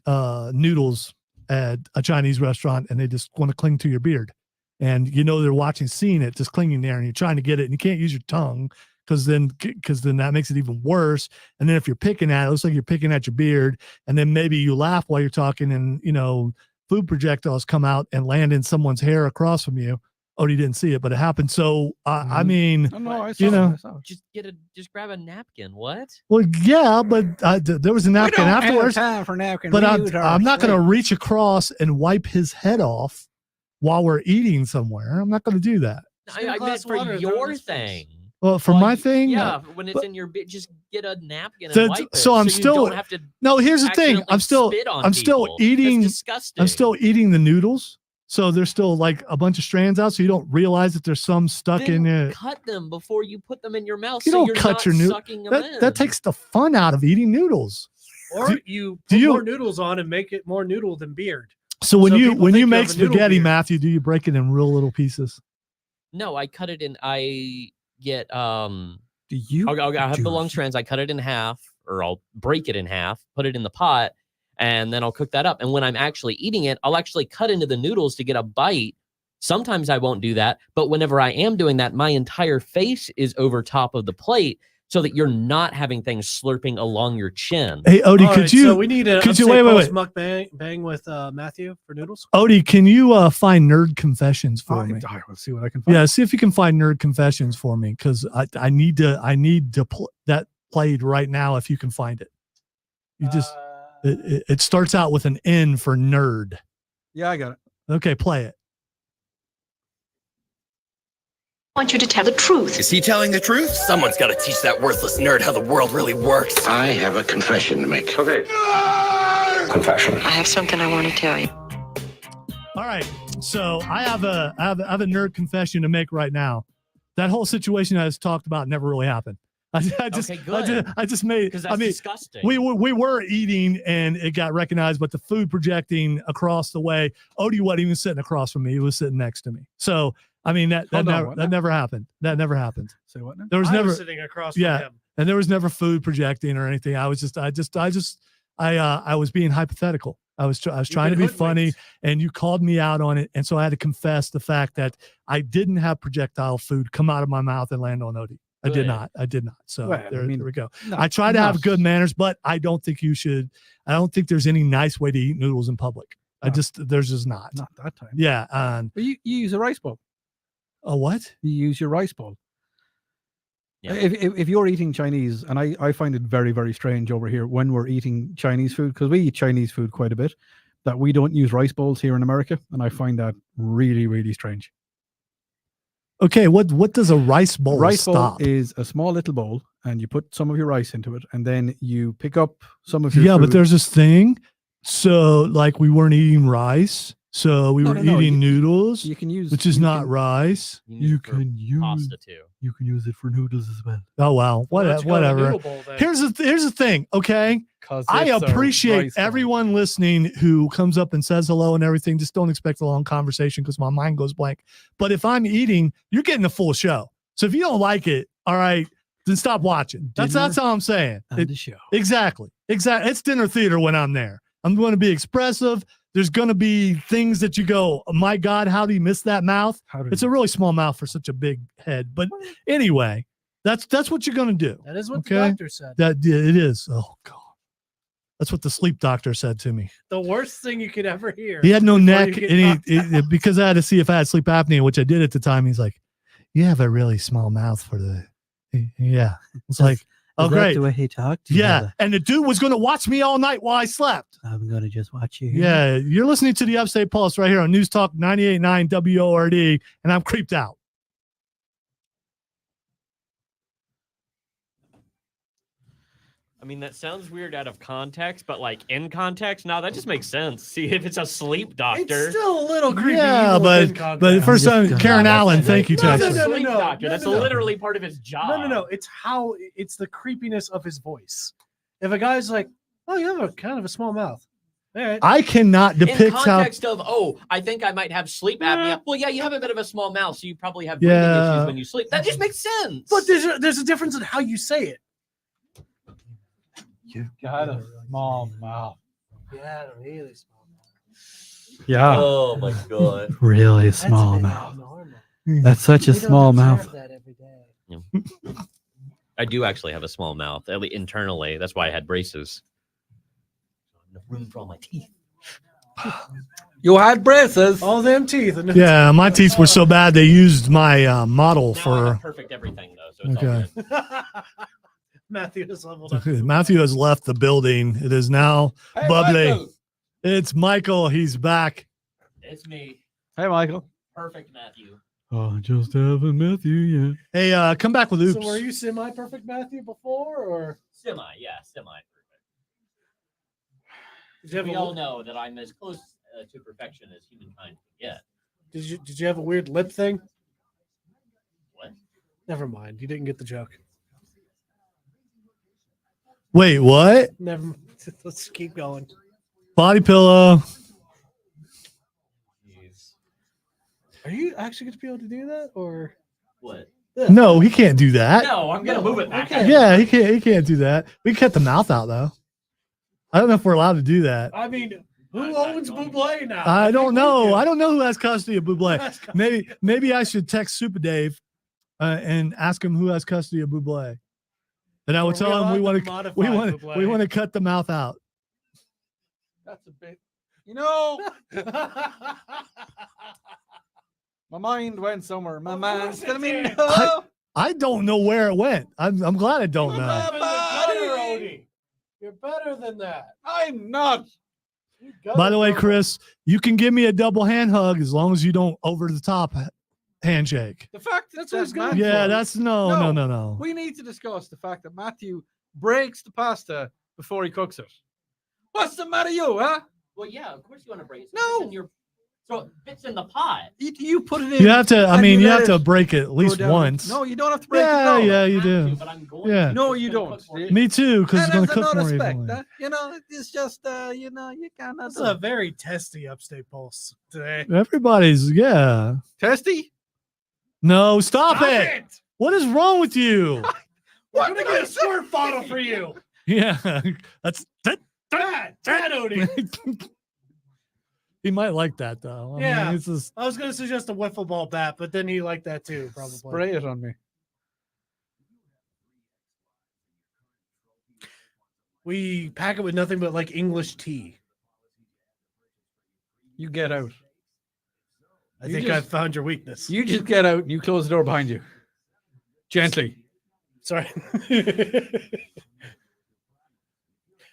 noodles at a Chinese restaurant and they just want to cling to your beard, and they're watching, seeing it, just clinging there, and you're trying to get it, and you can't use your tongue because then that makes it even worse. And then if you're picking at it, looks like you're picking at your beard, and then maybe you laugh while you're talking, and food projectiles come out and land in someone's hair across from you. Odie didn't see it, but it happened. So I mean, Oh, no, I You know, saw it. Just grab a napkin. What? well, yeah, but there was a napkin We don't afterwards. have time for napkin. But We use our I'm not going to slate. reach across and wipe his head off while we're eating somewhere. I'm not going to do that. Just get a I glass meant of for water and throw it in your his face. thing. Well, for Well, my thing, Yeah, when it's but- in your bit, just get a napkin So- and wipe it. so I'm you still- don't have to no. Here's the thing. accidentally I'm spit still on people. eating. That's disgusting. I'm still eating the noodles. So there's still like a bunch of strands out. So you don't realize that there's some stuck in Then it. cut them before you put them in your mouth. You so don't you're cut not your noodle- sucking them in. That takes the fun out of eating noodles. Or Do- you do put you- more noodles on and make it more noodle than beard. So when So you people when think you you make have a noodle spaghetti, beard. Matthew, do you break it in real little pieces? No, I cut it in. I get Do you? I'll have the long juice? strands. I cut it in half, or I'll break it in half, put it in the pot, and then I'll cook that up. And when I'm actually eating it, I'll actually cut into the noodles to get a bite. Sometimes I won't do that, but whenever I am doing that, my entire face is over top of the plate so that you're not having things slurping along your chin. Hey, Odie, All could right, you? So we need a could you- Upstate wait, Pulse mukbang with Matthew for noodles. Odie, can you find Nerd Confessions for me? I will see what I can find. Yeah, see if you can find Nerd Confessions for me, because I need to that played right now. If you can find it, you just it starts out with an N for nerd. Yeah, I got it. Okay, play it. I want you to tell the truth. Is he telling the truth? Someone's got to teach that worthless nerd how the world really works. I have a confession to make. Okay. Confession. I have something I want to tell you. All right, so I have a nerd confession to make right now. That whole situation I just talked about never really happened. I just made. Because I that's mean, disgusting. we were eating and it got recognized, but the food projecting across the way, Odie wasn't even sitting across from me; he was sitting next to me. So I mean that Hold on, never what that now? never happened. That never happened. Say what now? There was I never was sitting across yeah. from him. and there was never food projecting or anything. I was being hypothetical. I was trying to be funny, and you called me out on it, and so I had to confess the fact that I didn't have projectile food come out of my mouth and land on Odie. I did Good. not. So Well, there we go. No, I try to have not- good manners, but I don't think you should. I don't think there's any nice way to eat noodles in public. No. There's just not. Not that time. Yeah. But you use a rice bowl. A what? You use your rice bowl. Yeah. If you're eating Chinese, and I find it very, very strange over here when we're eating Chinese food, because we eat Chinese food quite a bit, that we don't use rice bowls here in America. And I find that really, really strange. Okay. What does a rice bowl Rice stop? bowl is a small little bowl, and you put some of your rice into it, and then you pick up some of your Yeah, but food. there's this thing. So like we weren't eating rice, so we No, were no, no, eating you- noodles, you can use which is you not can- rice. You can use pasta too. You can use it for noodles as well. Oh well, Why don't you go to the whatever. noodle bowl then? Here's the thing. Okay, 'Cause I it's a appreciate rice bowl. everyone listening who comes up and says hello and everything. Just don't expect a long conversation because my mind goes blank. But if I'm eating, you're getting the full show. So if you don't like it, all right, then stop watching. That's Dinner all I'm saying. and the show. Exactly. It's dinner theater when I'm there. I'm going to be expressive. There's going to be things that you go, oh, my God, how do you miss that mouth? How did It's a really small mouth for such a big head. But anyway, that's what you're going to do. That is what Okay. the doctor said. Yeah, it is. Oh God, that's what the sleep doctor said to me. The worst thing you could ever hear. He had no before neck, you get and knocked out. because I had to see if I had sleep apnea, which I did at the time. He's like, "You have a really small mouth for the." Yeah, it's like Oh, Is that great. the way he talked? Yeah. And the dude was going to watch me all night while I slept. I'm going to just watch you. Yeah. You're listening to the Upstate Pulse right here on News Talk 98.9 WORD, and I'm creeped out. I mean, that sounds weird out of context, but like in context, no, that just makes sense. See, if it's a sleep doctor. It's still a little creepy. Yeah, even within but context. first time, just Karen gonna- Allen, thank you, No, Texas. that's a No, sleep no, doctor. no, That's no, no. literally part of his job. No. It's the creepiness of his voice. If a guy's like, "Oh, you have a kind of a small mouth," all right. I cannot In depict how. context of, oh, I think I might have sleep apnea. Well, yeah, you have a bit of a small mouth, so you probably have breathing Yeah. issues when you sleep. That just makes sense. But there's a difference in how you say it. You got a small mouth. Yeah, really small mouth. Yeah. Oh my god. Really That's small a bit mouth. abnormal. That's such a We don't small observe mouth. that every day. I do actually have a small mouth, at least internally. That's why I had braces. Enough room for all my teeth. You had braces. All them teeth. And Yeah, my teeth were so bad they used my model Now I for. have perfect everything though, so it's all Okay. good. Matthew has leveled up. Matthew has left the building. It is now Hey, bubbly. Michael. It's Michael. He's back. It's me. Hey, Michael. Perfect Matthew. Oh, just haven't Matthew yet. Hey, come back with oops. So were you semi-perfect Matthew before, or Semi perfect. did you have We a, all know that I'm as close to perfection as humankind can get. did you have a weird lip thing? What? Never mind. You didn't get the joke. Wait, what? Never. Let's keep going. Body pillow. Are you actually going to be able to do that, or What? No, he can't do that. No, I'm gonna move it back. Okay. Yeah, he can't. He can't do that. We can cut the mouth out though. I don't know if we're allowed to do that. I mean, who owns Buble now? I don't think know. we do. I don't know who has custody of Buble. That's kind of- Maybe I should text Super Dave and ask him who has custody of Buble. And I Are would tell him allowed we to want to modify we want Buble? we want to cut the mouth out. That's a bit. You know, my mind went somewhere. My mind's telling me did. no. I don't know where it went. I'm glad I don't know. You're better, Odie. You're better than that. I'm not. You got By it, the way, bro. Chris, you can give me a double hand hug as long as you don't over the top handshake. The fact That's that what he's going Matthew- Yeah, that's no. No. We need to discuss the fact that Matthew breaks the pasta before he cooks it. What's the matter, you, huh? Well, yeah, of course you want to break it. No. So it fits in the pot. You put it in. You have to. I and mean, you let have to it break it at go least down. once. No, you don't have to break it. Yeah, No. yeah, you I have do. to, but I'm going Yeah. to. No, It's you gonna don't. cook more Me Me too, because it's And going there's to cook no more respect. evenly. You know, it's just you cannot. This is do a it. very testy Upstate Pulse today. Everybody's Testy. No, stop it. What is wrong with you? We're gonna get a squirt bottle for you. Yeah, that's that. Dad, Odie. He might like that though. I Yeah. mean, it's just, I was gonna suggest a wiffle ball bat, but then he liked that too, probably. Spray it on me. We pack it with nothing but like English tea. You get out. I You think just- I've found your weakness. You just get out and you close the door behind you. Gently. Sorry.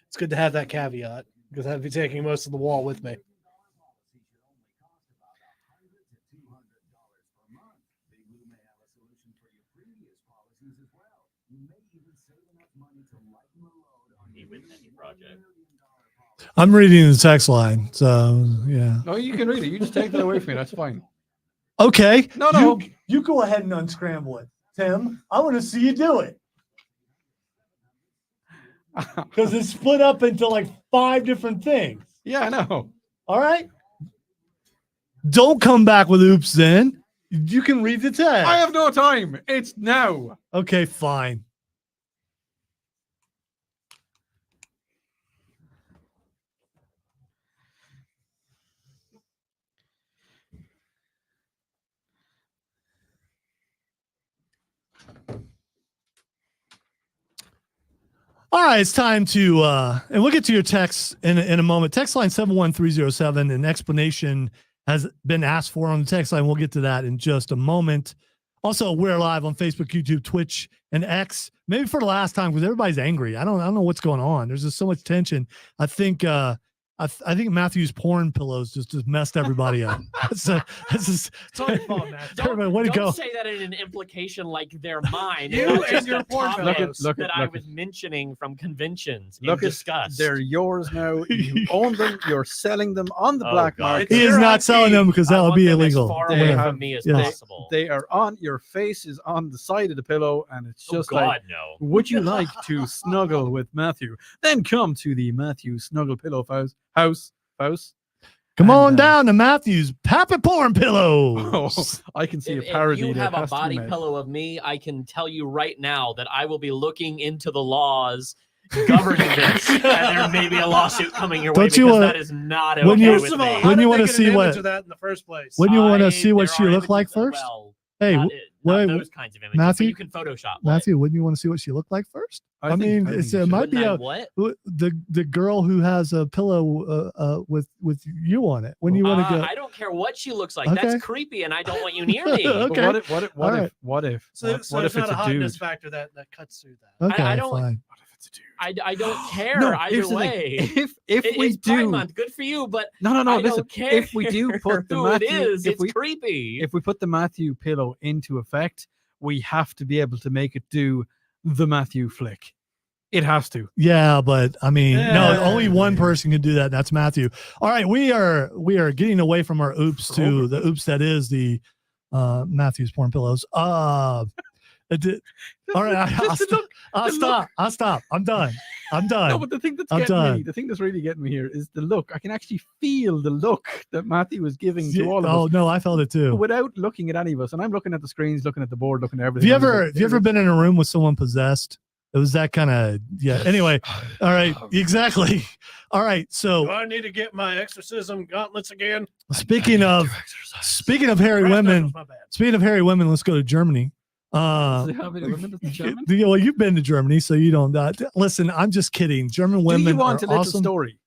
It's good to have that caveat because I'd be taking most of the wall with me. I'm reading the text line, so yeah. No, you can read it. You just take that away from me. That's fine. Okay. No. You go ahead and unscramble it, Tim. I want to see you do it because it's split up into like 5 different things. Yeah, I know. All right. Don't come back with oops. Then you can read the text. I have no time. It's now. Okay, fine. All right, it's time to and we'll get to your text in a moment. Text line 71307. An explanation has been asked for on the text line. We'll get to that in just a moment. Also, we're live on Facebook, YouTube, Twitch, and X. Maybe for the last time because everybody's angry. I don't know what's going on. There's just so much tension. I think I think Matthew's porn pillows just messed everybody up. It's all your fault, Matt. Don't say that in an implication like they're mine. You and your porn pillows that I was mentioning from conventions. Look at they're yours now. You own them. You're selling them on the black market. He is not selling them because that would be illegal. As far away from me as possible. They are on your face is on the side of the pillow, and it's just no. Would you like to snuggle with Matthew? Then come to the Matthew Snuggle Pillow House. Come on down to Matthew's Pappy Porn Pillows. I can see a parody. If you have a body pillow of me, I can tell you right now that I will be looking into the laws governing this. And there may be a lawsuit coming your way because that is not okay with me. When you want to see what that in the first place? When you want to see what she looked like first? Hey, not those kinds of images, Matthew, you can Photoshop. Matthew, wouldn't you want to see what she looked like first? I mean, it might be the girl who has a pillow with you on it. When you want to go, I don't care what she looks like. Okay. That's creepy, and I don't want you near me. Okay. What if it's a hotness factor that cuts through that? Okay, I don't. Fine. I don't care either way. If we do, Pride Month, good for you, but no. Listen, if we do put the Matthew, it's creepy. If we put the Matthew pillow into effect, we have to be able to make it do the Matthew flick. It has to. Yeah, but I mean, no, only one person can do that. And that's Matthew. All right, we are getting away from our oops to the oops that is the Matthew's porn pillows. All right, I'll stop. I'm done. No, but the thing that's really getting me here is the look. I can actually feel the look that Matthew was giving to all of us. Oh no, I felt it too. Without looking at any of us, and I'm looking at the screens, looking at the board, looking at everything. Have you ever been in a room with someone possessed? It was that kind of Anyway, all right, exactly. All right, so do I need to get my exorcism gauntlets again? Speaking of hairy women, let's go to Germany. Well, you've been to Germany, so you don't. Listen, I'm just kidding. German women. Do you want a little story?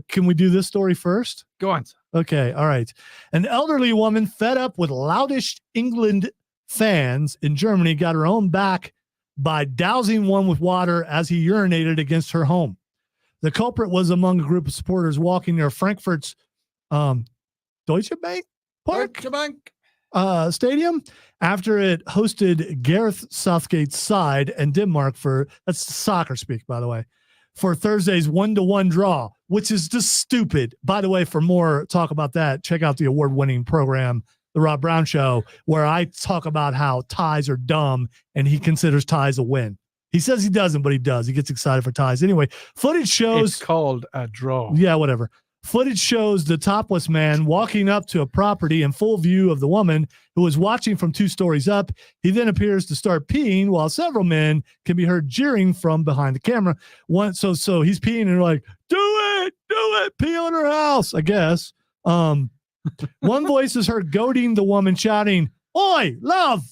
Can we do this story first? Go on. Okay, all right. An elderly woman fed up with loutish England fans in Germany got her own back by dousing one with water as he urinated against her home. The culprit was among a group of supporters walking near Frankfurt's Deutsche Bank Park. Stadium after it hosted Gareth Southgate's side and Denmark that's soccer speak, by the way, for Thursday's 1-1 draw, which is just stupid. By the way, for more talk about that, check out the award-winning program, The Rob Brown Show, where I talk about how ties are dumb and he considers ties a win. He says he doesn't, but he does. He gets excited for ties. Anyway, footage shows it's called a draw. Yeah, whatever. Footage shows the topless man walking up to a property in full view of the woman who was watching from 2 stories up. He then appears to start peeing while several men can be heard jeering from behind the camera. So he's peeing and they're like, do it, pee on her house, I guess. One voice is heard goading the woman, shouting, "Oi, love!"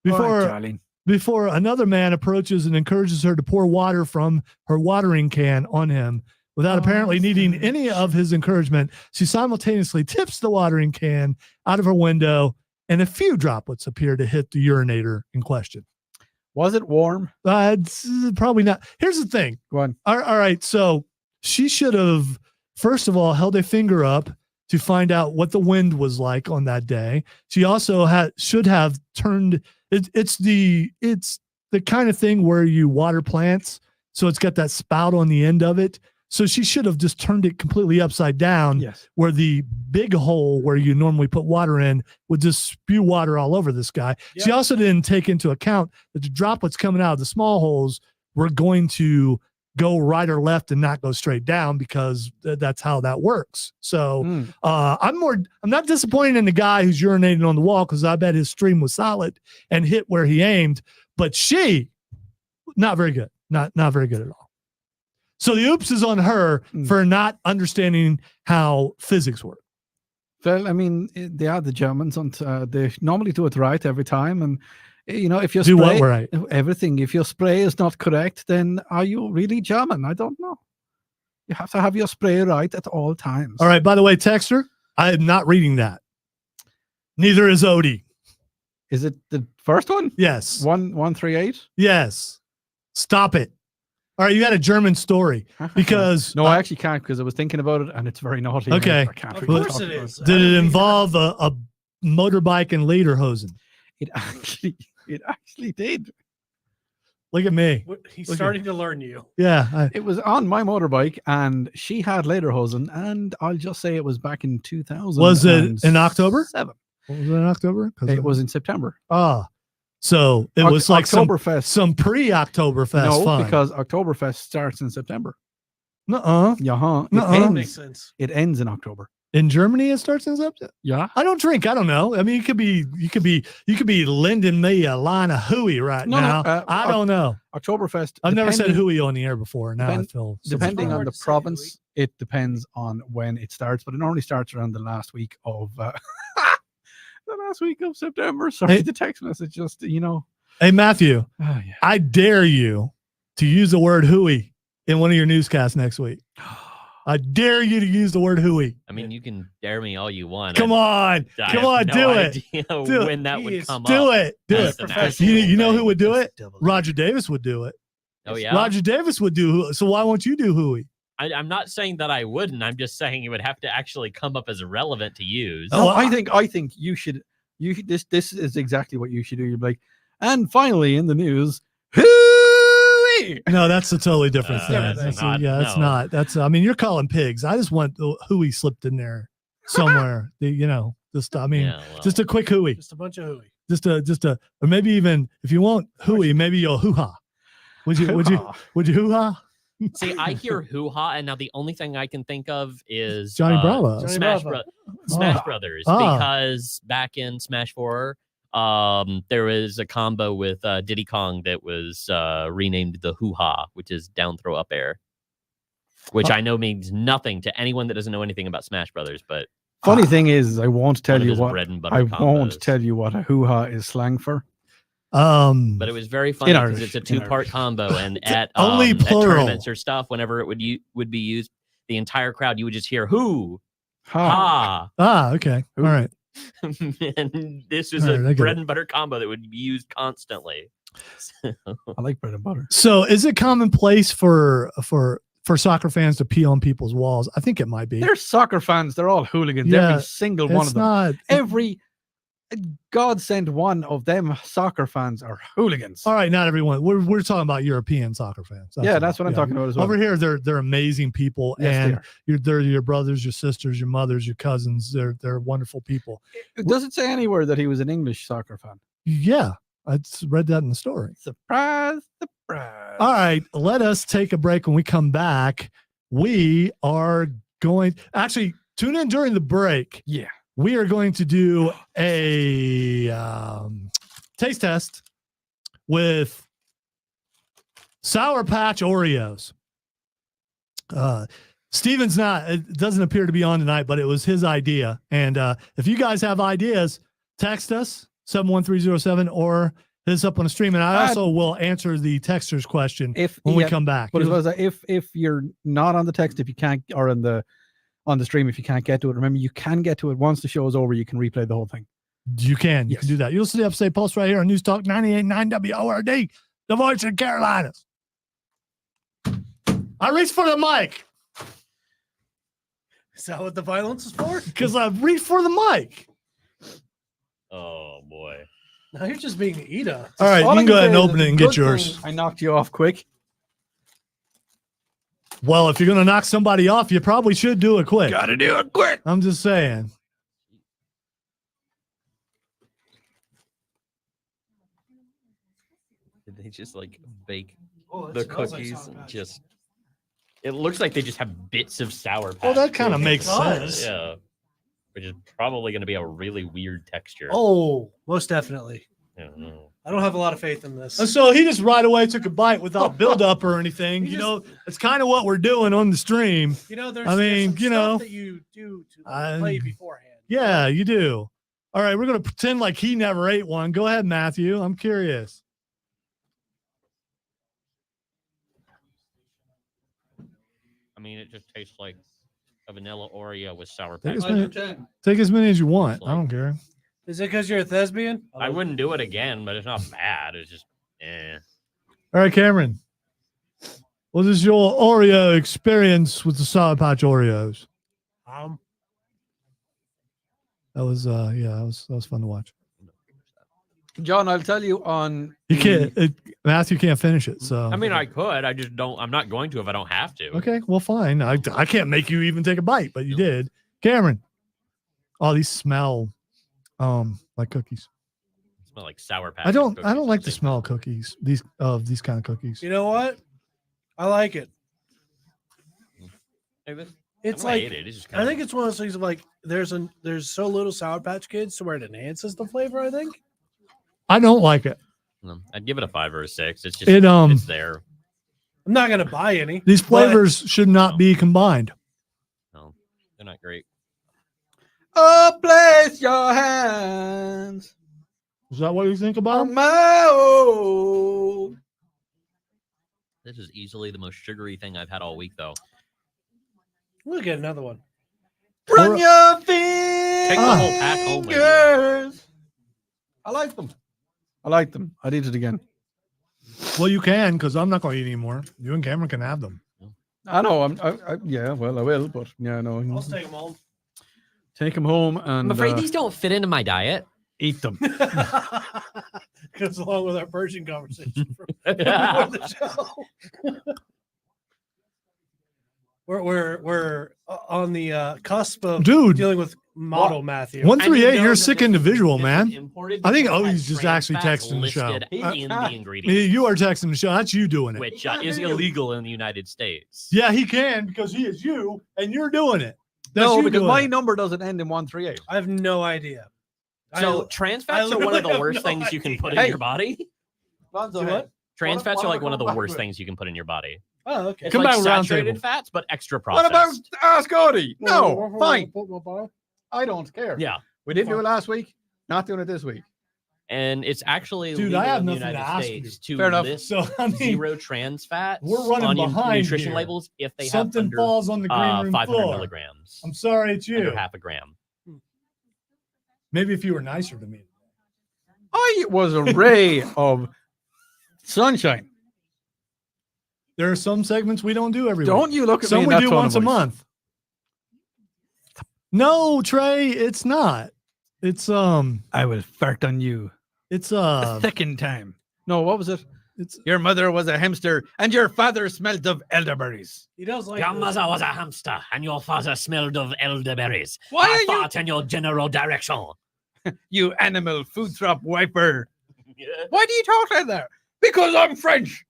Before another man approaches and encourages her to pour water from her watering can on him. Without apparently needing any of his encouragement, she simultaneously tips the watering can out of her window, and a few droplets appear to hit the urinator in question. Was it warm? It's probably not. Here's the thing. Go on. All right. So she should have, first of all, held a finger up to find out what the wind was like on that day. She also should have turned. It's the kind of thing where you water plants, so it's got that spout on the end of it. So she should have just turned it completely upside down, where the big hole where you normally put water in would just spew water all over this guy. Yep. She also didn't take into account that the droplets coming out of the small holes were going to go right or left and not go straight down, because that's how that works. So I'm not disappointed in the guy who's urinating on the wall, because I bet his stream was solid and hit where he aimed. But she, not very good. Not very good at all. So the oops is on her for not understanding how physics work. Well, I mean, they are the Germans, and they normally do it right every time. And if you spray everything, if your spray is not correct, then are you really German? I don't know. You have to have your spray right at all times. All right. By the way, Texter, I am not reading that. Neither is Odie. Is it the first one? Yes. 138? Yes. Stop it. All right, you had a German story because no, I actually can't because I was thinking about it and it's very naughty. and Okay. I can't Of really course talk it about is. did it involve a motorbike and lederhosen? It actually did. Look at me. He's Okay. starting to learn you. Yeah. It was on my motorbike and she had lederhosen, and I'll just say it was back in 2000. Was it in October? 7. Was it in October? It was in September. So it was like Oktoberfest. some pre-Oktoberfest No, fun. because Oktoberfest starts in September. Nuh-uh. Yeah, Nuh-uh. Makes sense. It ends in October. In Germany, it starts in September. Yeah. I don't drink. I don't know. I mean, you could be lending me a line of hooey right now. I don't know. Oktoberfest. I've never said hooey on the air before. Now I feel depending on hard the to say province, it depends on when it starts, but it normally starts around the last week of the last week of September. Sorry, the text message just Hey Matthew, Oh, yeah. I dare you to use the word hooey in one of your newscasts next week. I dare you to use the word hooey. I mean, you can dare me all you want. Come on, I come have on, no do it. idea Do it. when that would come Do up. it. Do That's it. an actual You know who thing. would do it? Double it. Roger Davis would do it. Oh yeah. Roger Davis would do. So why won't you do hooey? I'm not saying that I wouldn't. I'm just saying it would have to actually come up as relevant to use. Oh, No, I think you should. This is exactly what you should do. You're like, and finally in the news, hooey. No, that's a totally different thing. That's That's not- that's no. not. That's. I mean, you're calling pigs. I just want the hooey slipped in there somewhere. Just. I mean, Yeah, well. just a quick hooey. Just a bunch of hooey. Just a, or maybe even if you want hooey, maybe you'll hoo-ha. Would you hoo-ha? See, I hear hoo-ha, and now the only thing I can think of is Johnny Bravo. Johnny Smash, Bravo. Smash Brothers, because back in Smash 4, there was a combo with Diddy Kong that was renamed the hoo-ha, which is down throw up air, which I know means nothing to anyone that doesn't know anything about Smash Brothers, but Funny thing is, I won't tell one of you his what. bread and butter I combos. won't tell you what a hoo-ha is slang for. But it was very funny because Irish, it's a in two-part Irish. combo, and at only at plural. tournaments or stuff, whenever it would be used, the entire crowd you would just hear "hoo Ha. ha," Okay. All right. and this was All right, I a get bread it. and butter combo that would be used constantly. I like bread and butter. So, is it commonplace for soccer fans to pee on people's walls? I think it might be. They're soccer fans. They're all hooligans. Yeah, Every single one It's of them. not. Every God sent one of them soccer fans are hooligans. All right, not everyone. We're talking about European soccer fans. Yeah, all. that's what I'm talking about as well. Over here, they're amazing people, Yes, they and are. they're your brothers, your sisters, your mothers, your cousins. They're wonderful people. Does it say anywhere that he was an English soccer fan? Yeah, I read that in the story. Surprise, surprise. All right, let us take a break. When we come back, we are going. Actually, tune in during the break. Yeah. We are going to do a taste test with Sour Patch Oreos. Steven's not, it doesn't appear to be on tonight, but it was his idea. And if you guys have ideas, text us 71307 or hit us up on the stream. And I also will answer the texter's question when we come back. But as well as if you're not on the text, if you can't, or on the stream, if you can't get to it, remember you can get to it once the show is over. You can replay the whole thing. You can Yes. do that. You'll see the Upstate Pulse right here on News Talk 98.9 WORD, the voice of Carolinas. I reached for the mic Is that what the violence is for? because I reached for the mic. Oh boy! Now you're just being Ida. All right, All you I can go say ahead and is open it's it and a get good yours. thing I knocked you off quick. Well, if you're going to knock somebody off, you probably should do it quick. Gotta do it quick. I'm just saying. Did they just like bake Oh, the cookies and just? It looks like they just have bits of Sour Patch. Well, that kind of Kids. makes does. sense. Yeah, which is probably going to be a really weird texture. Oh, most definitely. I don't know. I don't have a lot of faith in this. And so he just right away took a bite without build up or anything. He You know, it's kind of what we're doing on the stream. You know, there's, I mean, there's some you know, stuff that you do to I- play beforehand. Yeah, you do. All right, we're going to pretend like he never ate one. Go ahead, Matthew. I'm curious. I mean, it just tastes like a vanilla Oreo with Sour Take Patch. as many as you want. I don't care. Is it because you're a thespian? I wouldn't do it again, but it's not bad. It's just, All right, Cameron. What is your Oreo experience with the Sour Patch Oreos? That was that was fun to watch. John, I'll tell you on. You can't, Matthew can't finish it. So I mean, I could. I just don't. I'm not going to if I don't have to. okay, well, fine. I can't make you even take a bite, but you did, Cameron. Oh, these smell, like cookies. Smell like Sour Patch. I don't cookies like or the something. smell of cookies. These kind of cookies. You know what? I like it. It's I like hate it. It's just I think it's one of those things of like there's so little Sour Patch Kids to where it enhances the flavor. I think. I don't like it. I'd give it a 5 or a 6. It's just it's there. I'm not gonna buy any. These flavors should not be combined. No, they're not great. Oh, place your hands. Is that what you think about them? This is easily the most sugary thing I've had all week, though. We'll get another one. Run your Take the whole pack home with you. fingers. I like them. I'd eat it again. Well, you can, because I'm not going to eat anymore. You and Cameron can have them. I know. Yeah. Well, I will. But yeah, no. I'll take them home. Take them home and. I'm afraid these don't fit into my diet. Eat them. Goes along with our Persian conversation from before the show. We're on the cusp of dealing with model math here. 138, you're a sick individual, man. Imported I think because it has he's just trans actually fats texting the show. listed in the ingredients, You are texting the show. That's you doing it. which is illegal in the United States. Yeah, he can because he is you and you're doing it. That's No, you because doing my it. number doesn't end in 138. I have no idea. So trans fats are one of the worst things you can put in your body. What? Trans fats are like one of the worst things you can put in your body. Oh, okay. It's Come like back with saturated Roundtable. fats, but extra What processed. about Ask Odie? No, fine. I don't care. Yeah, We didn't do it last week. Not doing it this week. and it's actually Dude, legal I have in the nothing to United ask States you. to Fair enough. list So, I mean, zero trans fats we're running on your behind nutrition here. labels if they something have under falls on the green room 500 floor. milligrams, I'm sorry, it's you. under half a gram. Maybe if you were nicer to me. I was a ray of sunshine. There are some segments we don't do every Don't week. you look at Some me in we that do tone of once a voice. month. No, Trey, it's not. It's I will fart on you it's a second time. No, what was it? it's Your mother was a hamster and your father smelled of elderberries. He does like Your this. mother was a hamster, and your father smelled of elderberries. Why I are you- fought in your general direction. You animal food drop wiper. Why do you talk like that? Because I'm French.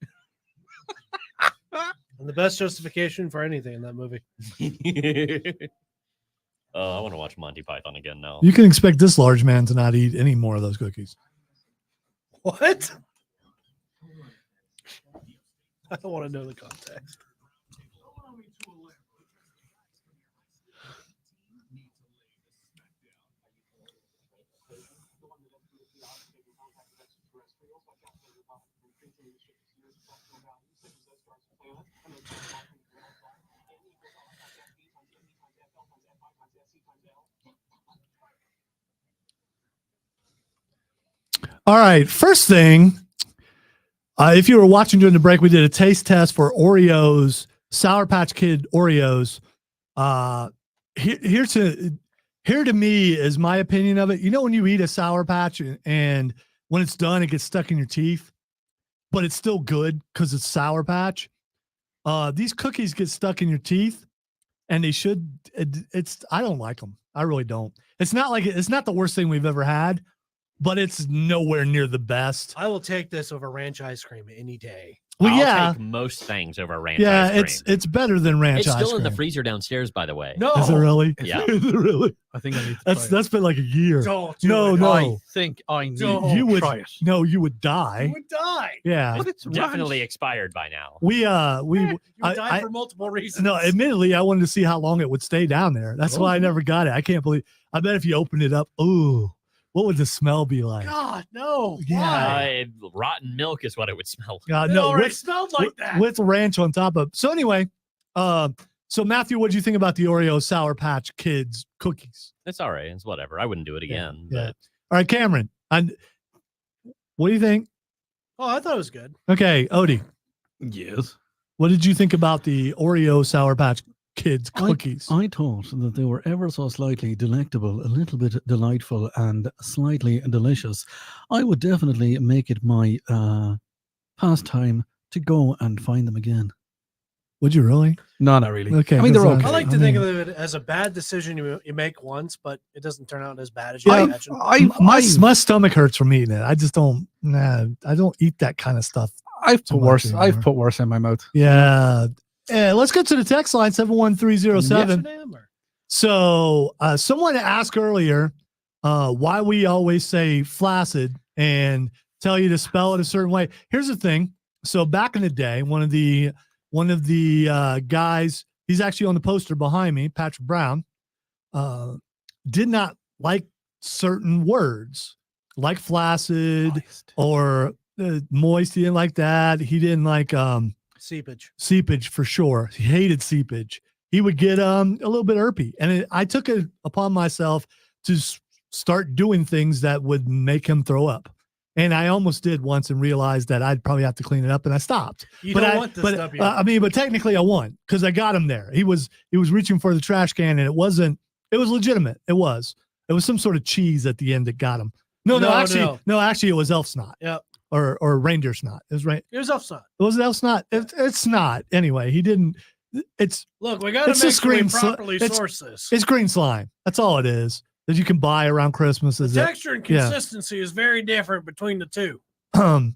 And the best justification for anything in that movie. I want to watch Monty Python again now. you can expect this large man to not eat any more of those cookies. What? I don't want to know the context. All right. First thing, if you were watching during the break, we did a taste test for Oreos, Sour Patch Kid Oreos. Here to me is my opinion of it. You know, when you eat a Sour Patch and when it's done, it gets stuck in your teeth, but it's still good because it's Sour Patch. These cookies get stuck in your teeth, and they should. I don't like them. I really don't. It's not the worst thing we've ever had, but it's nowhere near the best. I will take this over ranch ice cream any day. Well, I'll yeah, take most things over ranch yeah, ice cream. it's better than ranch It's ice still in the cream. freezer downstairs, by the way. No, Is it really? Yeah. Is it really? I think I need to That's been like a year. don't do No, it. no. I think I need Don't. to You would try it. no, you would You die. would die. Yeah. But it's Definitely ranch. expired by now. We You would I- die I- for multiple reasons. no, admittedly, I wanted to see how long it would stay down there. That's why I never got it. I can't believe. I bet if you opened it up, ooh, what would the smell be like? God, no. Yeah. Why? Rotten milk is what it would smell. God, It no, already with, smelled like that. with ranch on top of. So anyway, so Matthew, what do you think about the Oreo Sour Patch Kids cookies? It's all right. It's whatever. I wouldn't do it again. yeah. All right, Cameron. What do you think? Oh, I thought it was good. Okay, Odie. Yes. What did you think about the Oreo Sour Patch Kids cookies? I thought that they were ever so slightly delectable, a little bit delightful, and slightly delicious. I would definitely make it my pastime to go and find them again. Would you really? No, not really. Okay, I mean, they're 'cause, okay. I like to think of it as a bad decision you make once, but it doesn't turn out as bad as you Yeah, imagine. My stomach hurts from eating it. I just don't. I don't eat that kind of stuff. I've too put much worse. anymore. I've put worse in my mouth. Yeah. Let's go to the text line 71307. So someone asked earlier why we always say flaccid and tell you to spell it a certain way. Here's the thing. So back in the day, one of the guys, he's actually on the poster behind me, Patrick Brown, did not like certain words like flaccid or moist. He didn't like that. He didn't like seepage for sure. He hated seepage. He would get a little bit irpy, and I took it upon myself to start doing things that would make him throw up. And I almost did once and realized that I'd probably have to clean it up, and I stopped. But technically I won because I got him there. He was reaching for the trash can, and it was legitimate. It was some sort of cheese at the end that got him. Actually it was elf snot. Yep. Or reindeer snot. It was right. It was elf snot. Was it elf snot? It's not. Anyway, he didn't. Look, we got to make sure we properly source this. It's green slime. That's all it is. That you can buy around Christmas. The texture and consistency is very different between the two. I'm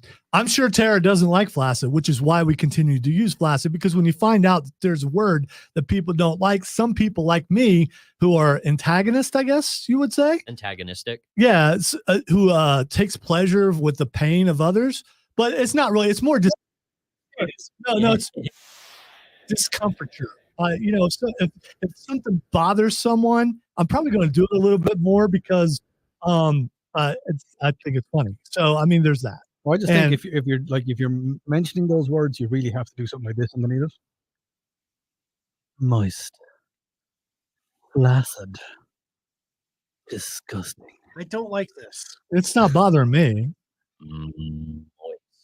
sure Tara doesn't like flaccid, which is why we continue to use flaccid, because when you find out that there's a word that people don't like, some people like me who are antagonist, I guess you would say. Antagonistic. Yeah, who takes pleasure with the pain of others, but it's not really. It's more just it's discomforture. If something bothers someone, I'm probably going to do it a little bit more because I think it's funny. So I mean, there's that. Well, I just think if you're mentioning those words, you really have to do something like this underneath it. Moist, flaccid, disgusting. I don't like this. It's not bothering me.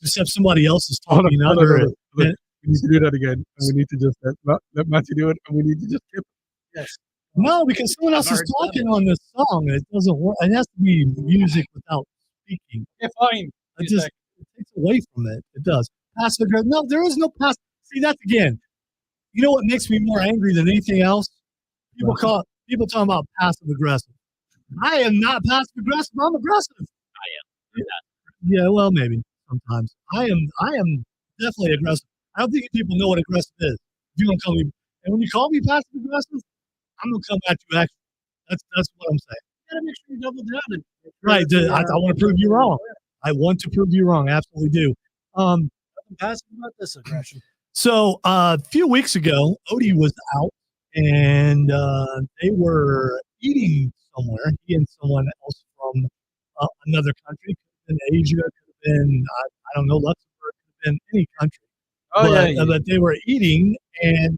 Except somebody else is talking under it. We need to do that again. And we need to just let Matthew do it, and we need to just skip it. Yes. No, because someone else is talking on this song, and it doesn't work. It has to be music without speaking. Yeah, fine. It takes away from it. It does. Passive aggressive. No, there is no passive. See, that's again. You know what makes me more angry than anything else? People talking about passive aggressive. I am not passive aggressive. I'm aggressive. I am. Yeah, well, maybe sometimes. I am definitely aggressive. I don't think people know what aggressive is. If you don't call me, and when you call me passive aggressive, I'm gonna come at you extra. That's what I'm saying. You gotta make sure you double down. Right. I want to prove you wrong. I want to prove you wrong. Absolutely do. I'm passive about this aggression. So a few weeks ago, Odie was out and they were eating somewhere. He and someone else from another country. Could have been Asia, could have been I don't know, Luxembourg, could have been any country. But they were eating, and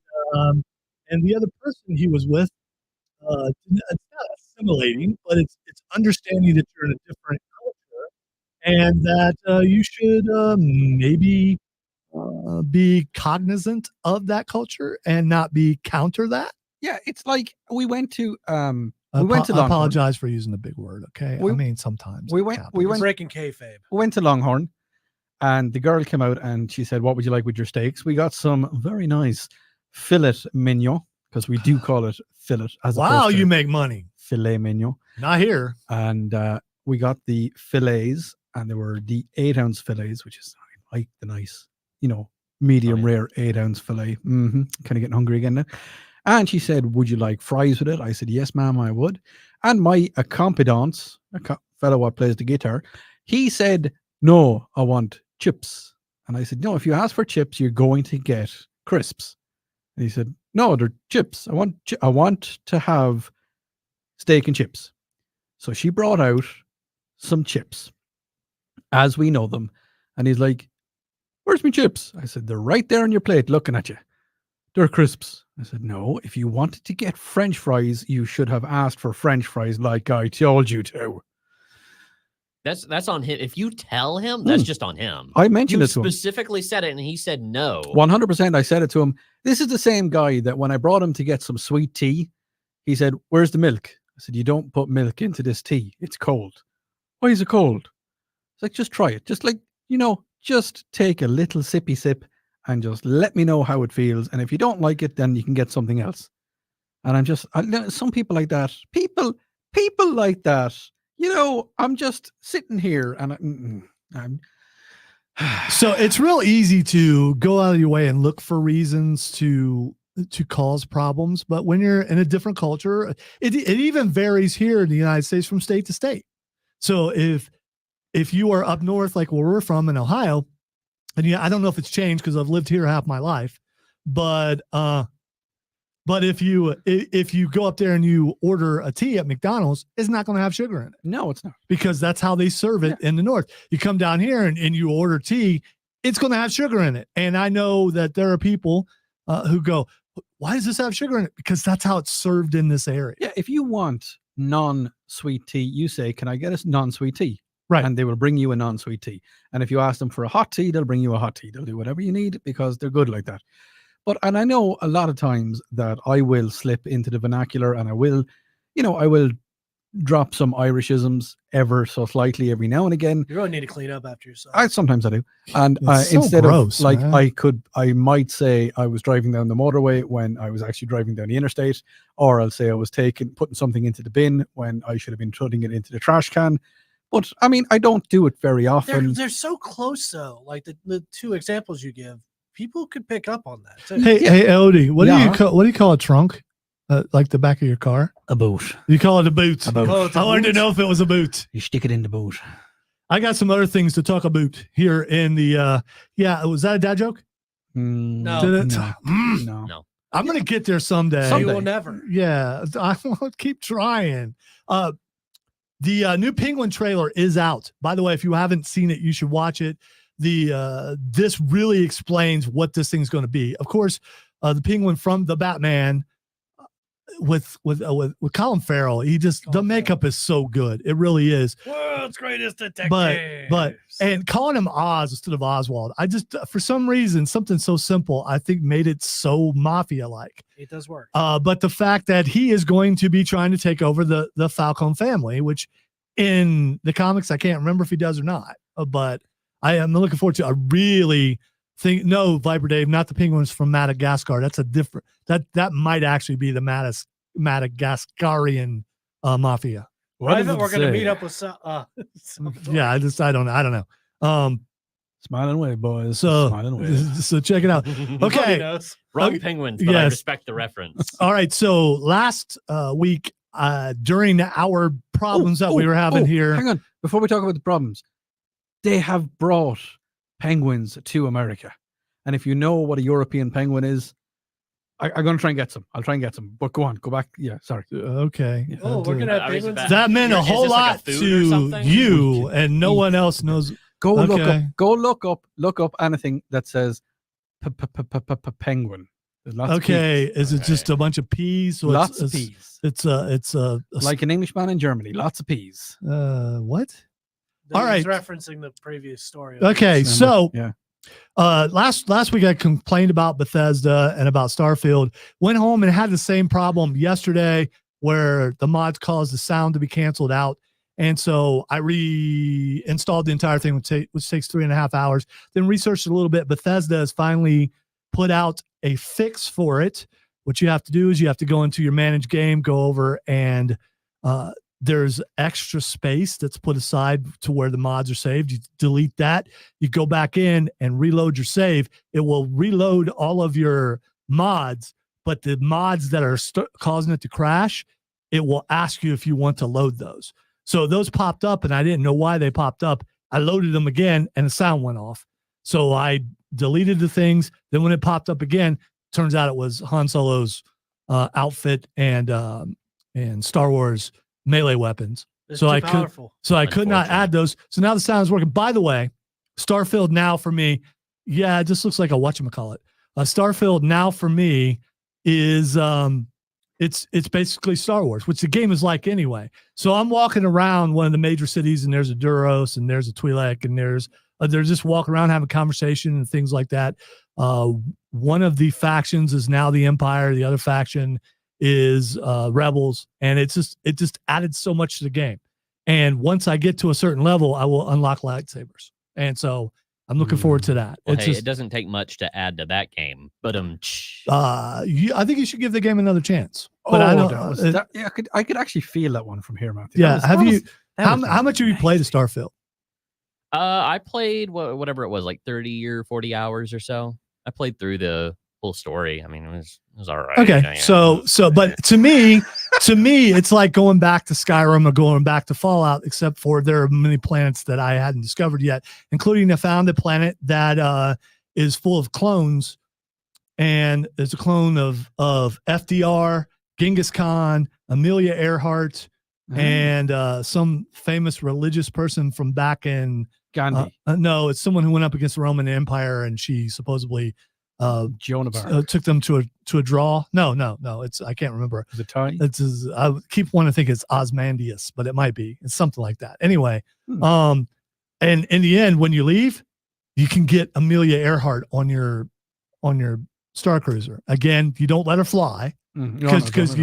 the other person he was with, it's not assimilating, but it's understanding that you're in a different culture, and that you should maybe be cognizant of that culture and not be counter that. Yeah, it's like we went to I Longhorn. apologize for using the big word. Okay, I mean sometimes we went breaking kayfabe. We went to Longhorn. And the girl came out and she said, "What would you like with your steaks?" We got some very nice filet mignon, because we do call it fillet. Wow, you make money. Filet mignon. Not here. And we got the fillets, and they were the 8-ounce fillets, which is like the nice, medium rare 8-ounce fillet. Kind of getting hungry again now. And she said, "Would you like fries with it?" I said, "Yes, ma'am, I would." And my accompanyant, fellow what plays the guitar, he said, "No, I want chips." And I said, "No, if you ask for chips, you're going to get crisps." And he said, "No, they're chips. I want to have steak and chips." So she brought out some chips as we know them. And he's like, "Where's my chips?" I said, "They're right there on your plate looking at you. They're crisps." I said, "No, if you wanted to get French fries, you should have asked for French fries like I told you to." That's on him. If you tell him, that's just on him. I mentioned You it to him. specifically said it, and he said no. 100%. I said it to him. This is the same guy that when I brought him to get some sweet tea, he said, "Where's the milk?" I said, "You don't put milk into this tea. It's cold." "Why is it cold?" It's like, just try it. Just like, just take a little sippy sip and just let me know how it feels. And if you don't like it, then you can get something else. And some people like that, people like that, I'm just sitting here and I'm So it's real easy to go out of your way and look for reasons to cause problems. But when you're in a different culture, it even varies here in the United States from state to state. So if you are up north, like where we're from in Ohio, and I don't know if it's changed because I've lived here half my life, but if you go up there and you order a tea at McDonald's, it's not going to have sugar in it. No, it's not. Because that's how they serve it in the north. You come down here and you order tea, it's going to have sugar in it. And I know that there are people who go, "Why does this have sugar in it?" Because that's how it's served in this area. Yeah, if you want non-sweet tea, you say, "Can I get a non-sweet tea?" Right. And they will bring you a non-sweet tea. And if you ask them for a hot tea, they'll bring you a hot tea. They'll do whatever you need because they're good like that. And I know a lot of times that I will slip into the vernacular and I will drop some Irishisms ever so slightly every now and again. You really need to clean up after yourself. Sometimes I do. And so instead gross, of like, man. I might say I was driving down the motorway when I was actually driving down the interstate, or I'll say I was putting something into the bin when I should have been putting it into the trash can. But I mean, I don't do it very often. They're so close though. Like the two examples you give, people could pick up on that too. Hey, Odie, what do you call a trunk? Like the back of your car? A boot. You call it a boot. A boot. I wanted to know if it was a boot. You stick it in the boot. I got some other things to talk about here in the was that a dad joke? No. No. I'm gonna get there someday. You will never. Yeah, I will keep trying. The new Penguin trailer is out. By the way, if you haven't seen it, you should watch it. This really explains what this thing's going to be. Of course, the Penguin from the Batman with Colin Farrell. The makeup is so good. It really is. World's greatest detective. But calling him Oz instead of Oswald, I just for some reason something so simple I think made it so mafia like. It does work. But the fact that he is going to be trying to take over the Falcone family, which in the comics I can't remember if he does or not. But I am looking forward to. I really think Viper Dave, not the Penguins from Madagascar. That's a different. That might actually be the Madagascarian mafia. We're going to meet up with. Yeah, I don't know. Smile and wave, boys. So smile and wave. So check it out. Okay, Wrong Penguins, but I respect the reference. All right. So last week, during our problems that we were having here, hang on. Before we talk about the problems, they have brought penguins to America, and if you know what a European penguin is, I'm going to try and get some. I'll try and get some. But go back. Yeah, sorry. Okay. Yeah. Oh, we're gonna have penguins. That meant a whole lot to you, and no one else knows. Go look up anything that says penguin. Okay, is it just a bunch of peas? So lots of peas. It's like an Englishman in Germany. Lots of peas. What? All right, referencing the previous story. Okay, so last week I complained about Bethesda and about Starfield. Went home and had the same problem yesterday, where the mods caused the sound to be canceled out. And so I reinstalled the entire thing, which takes 3.5 hours. Then researched a little bit. Bethesda has finally put out a fix for it. What you have to do is you have to go into your managed game, go over, and there's extra space that's put aside to where the mods are saved. You delete that. You go back in and reload your save. It will reload all of your mods, but the mods that are causing it to crash, it will ask you if you want to load those. So those popped up, and I didn't know why they popped up. I loaded them again, and the sound went off. So I deleted the things. Then when it popped up again, turns out it was Han Solo's outfit and Star Wars melee weapons. So I could not add those. So now the sound is working. By the way, Starfield now for me, it just looks like a whatchamacallit. Starfield now for me is it's basically Star Wars, which the game is like anyway. So I'm walking around one of the major cities, and there's a Duros, and there's a Twi'lek, and they're just walking around having conversation and things like that. One of the factions is now the Empire. The other faction is Rebels, and it just added so much to the game. And once I get to a certain level, I will unlock lightsabers. And so I'm looking forward to that. Well, it doesn't take much to add to that game, but I think you should give the game another chance. But I don't. I could actually feel that one from here, Matthew. Yeah. How much have you played of Starfield? I played whatever it was, like 30 or 40 hours or so. I played through the whole story. I mean, it was all right. Okay. But to me, it's like going back to Skyrim or going back to Fallout, except for there are many planets that I hadn't discovered yet, including a founded planet that is full of clones. And there's a clone of FDR, Genghis Khan, Amelia Earhart, and some famous religious person from back in Gandhi. No, it's someone who went up against the Roman Empire, and she supposedly Joan of Arc took them to a draw. No, it's I can't remember. The tie. I keep wanting to think it's Osmandius, but it might be. It's something like that. Anyway, and in the end, when you leave, you can get Amelia Earhart on your Star Cruiser. Again, you don't let her fly because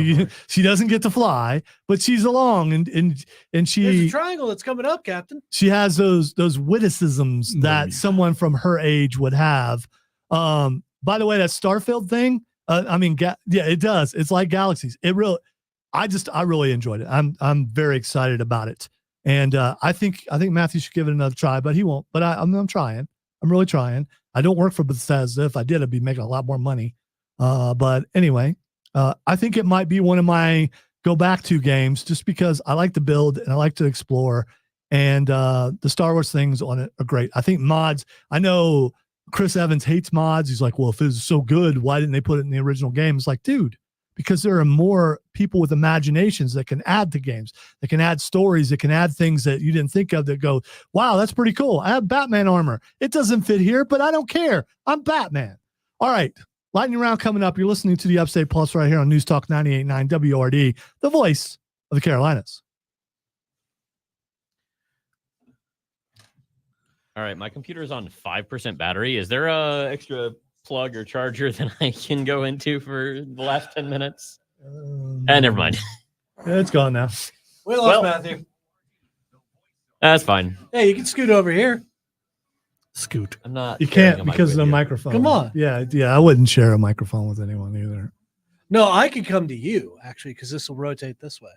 she doesn't get to fly, but she's along and she. There's a triangle that's coming up, Captain. She has those witticisms that someone from her age would have. By the way, that Starfield thing, it does. It's like Galaxies. I really enjoyed it. I'm very excited about it. And I think Matthew should give it another try, but he won't. But I'm trying. I'm really trying. I don't work for Bethesda. If I did, I'd be making a lot more money. But anyway, I think it might be one of my go back to games just because I like to build and I like to explore. And the Star Wars things on it are great. I think mods, I know Chris Evans hates mods. He's like, well, if it's so good, why didn't they put it in the original game? It's like, dude, because there are more people with imaginations that can add to games, that can add stories, that can add things that you didn't think of that go, wow, that's pretty cool. I have Batman armor. It doesn't fit here, but I don't care. I'm Batman. All right. Lightning round coming up. You're listening to the Upstate Pulse right here on News Talk 98.9 WRD, the voice of the Carolinas. All right, my computer is on 5% battery. Is there a extra plug or charger that I can go into for the last 10 minutes? Never mind. It's gone now. We lost Matthew. That's fine. Hey, you can scoot over here. Scoot. I'm not. You can't because of the microphone. Come on. Yeah. I wouldn't share a microphone with anyone either. No, I could come to you actually because this will rotate this way.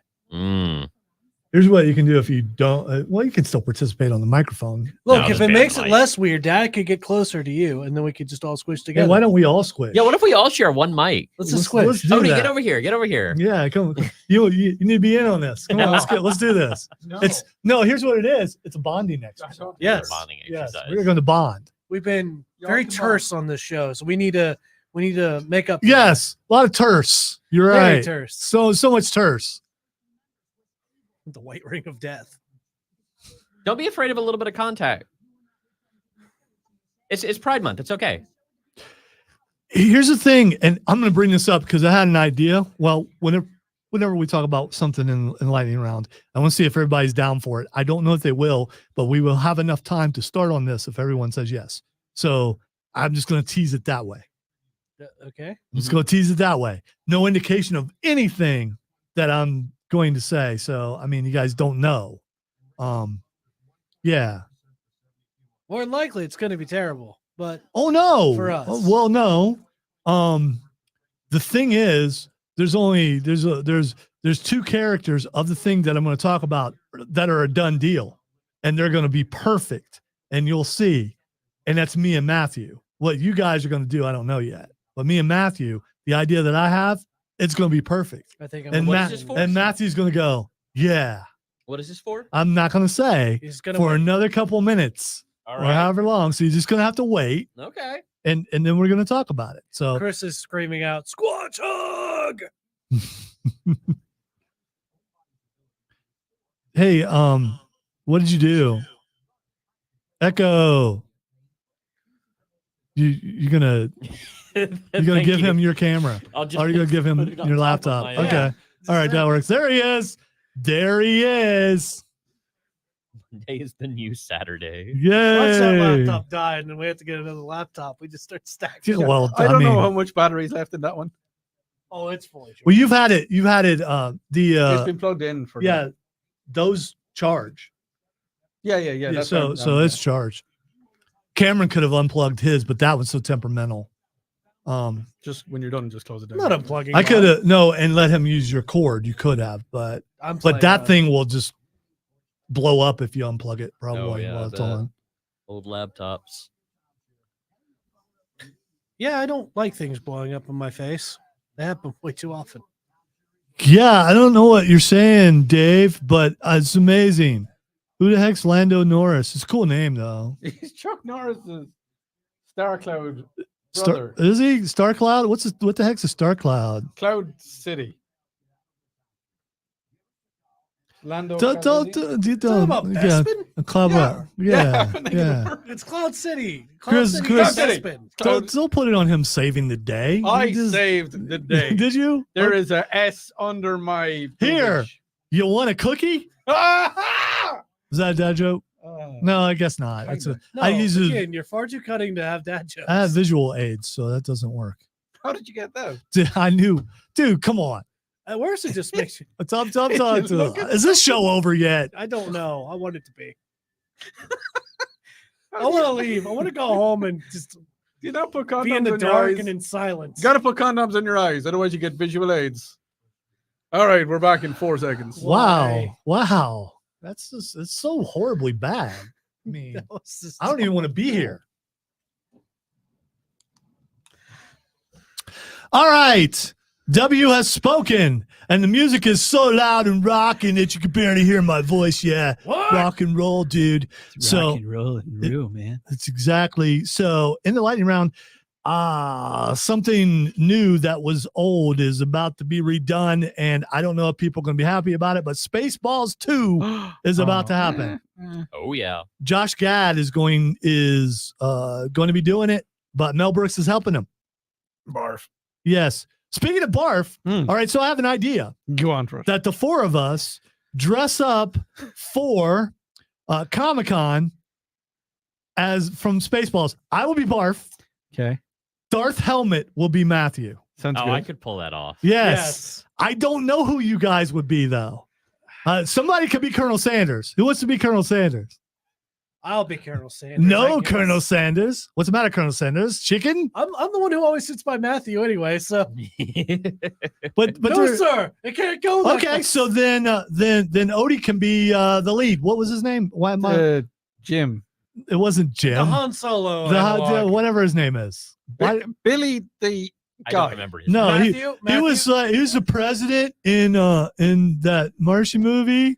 Here's what you can do if you don't. You can still participate on the microphone. Look, if it makes it less weird, Dad could get closer to you, and then we could just all squish together. Hey, why don't we all squish? Yeah, what if we all share one mic? Let's just squish. Tony, get over here. Get over here. Yeah, come. You need to be in on this. Come on, let's do this. Here's what it is. It's a bonding exercise. Yes. Bonding Yes, exercise. we're going to bond. We've been very terse on this show, so we need to make up. Yes, a lot of terse. You're Very right. terse. So much terse. The white ring of death. Don't be afraid of a little bit of contact. It's Pride Month. It's okay. Here's the thing, and I'm going to bring this up because I had an idea. Well, whenever we talk about something in lightning round, I want to see if everybody's down for it. I don't know if they will, but we will have enough time to start on this if everyone says yes. So I'm just going to tease it that way. Okay. I'm just going to tease it that way. No indication of anything that I'm going to say. So, I mean, you guys don't know. Yeah. More than likely, it's going to be terrible. But oh no, for us. Well, no. The thing is, there's two characters of the thing that I'm going to talk about that are a done deal, and they're going to be perfect, and you'll see. And that's me and Matthew. What you guys are going to do, I don't know yet. But me and Matthew, the idea that I have, it's going to be perfect. I think. And Matthew's going to go, yeah. What is this for? I'm not going to say. He's gonna for wait. another couple minutes. All or right. however long. So you're just going to have to wait. Okay. And then we're going to talk about it. So Chris is screaming out, "Squatch hug!" Hey, what did you do? Echo. You're gonna You're gonna give him your camera. I'll just Or you're gonna give him put it on your top of laptop. my, Okay. All right, that works. There he is. There he is. Monday is the new Saturday. Yay. Once that laptop died and we had to get another laptop, we just start stacking. Yeah, well, I don't know mean- how much battery's left in that one. Oh, it's fully charged. Well, you've had it. The It's been plugged in for yeah, those charge. Yeah. That's what I'm- So it's charged. Cameron could have unplugged his, but that was so temperamental. just when you're done, just close it down. I'm not unplugging. I mine. could have and let him use your cord. You could have, but I'm playing that on it. thing will just blow up if you unplug it. Probably yeah, while I it's bet. on. Old laptops. Yeah, I don't like things blowing up in my face. They happen way too often. Yeah, I don't know what you're saying, Dave, but it's amazing. Who the heck's Lando Norris? It's a cool name though. He's Chuck Norris's Star Cloud Star, brother. is he Star Cloud? What the heck's a Star Cloud? Cloud City. Lando. Don't Talking about Bespin? a club up. Yeah. It's Cloud City. Chris- Cloud Chris- City. Bespin. Don't put it on him saving the day. I You just- saved the day. Did you? There is a S under my Here. boobage. You want a cookie? Ah! Is that a dad joke? No, I guess not. No, I use it. again, you're far too cutting to have dad jokes. I have visual aids, so that doesn't work. How did you get that? I knew, dude. Come on. At worst, it just makes you. Talk Look to. at Is this show over yet? I don't know. I want it to be. I want to leave. I want to go home and just Do you not put condoms be in the on your dark eyes? and in silence. Got to put condoms in your eyes, otherwise you get visual aids. All right, we're back in 4 seconds. Wow. That's just, it's so horribly bad. I mean, That was just- I don't even want to be here. All right. W has spoken, and the music is so loud and rocking that you can barely hear my voice. Yeah. What? Rock and roll, dude. So Rock and roll and real, man. that's exactly so. In the lightning round, something new that was old is about to be redone, and I don't know if people are going to be happy about it, but Spaceballs 2 is about to happen. Oh yeah. Josh Gad is going to be doing it, but Mel Brooks is helping him. Barf. Yes. Speaking of barf, all right, so I have an idea Go on for it. that the four of us dress up for Comic-Con as from Spaceballs. I will be Barf. Okay. Darth Helmet will be Matthew. Sounds Oh, good. I could pull that off. Yes. I don't know who you guys would be, though. Somebody could be Colonel Sanders. Who wants to be Colonel Sanders? I'll be Colonel Sanders. I No, guess. Colonel Sanders. What's the matter, Colonel Sanders? Chicken? I'm the one who always sits by Matthew anyway. So But no, there- sir, it can't go. That okay, way. so then Odie can be the lead. What was his name? Why am I? Jim. It wasn't the Jim. Han Solo. The analog. whatever his name is. Why- Billy the I don't guy. remember his No, name. he was the president in that Martian movie.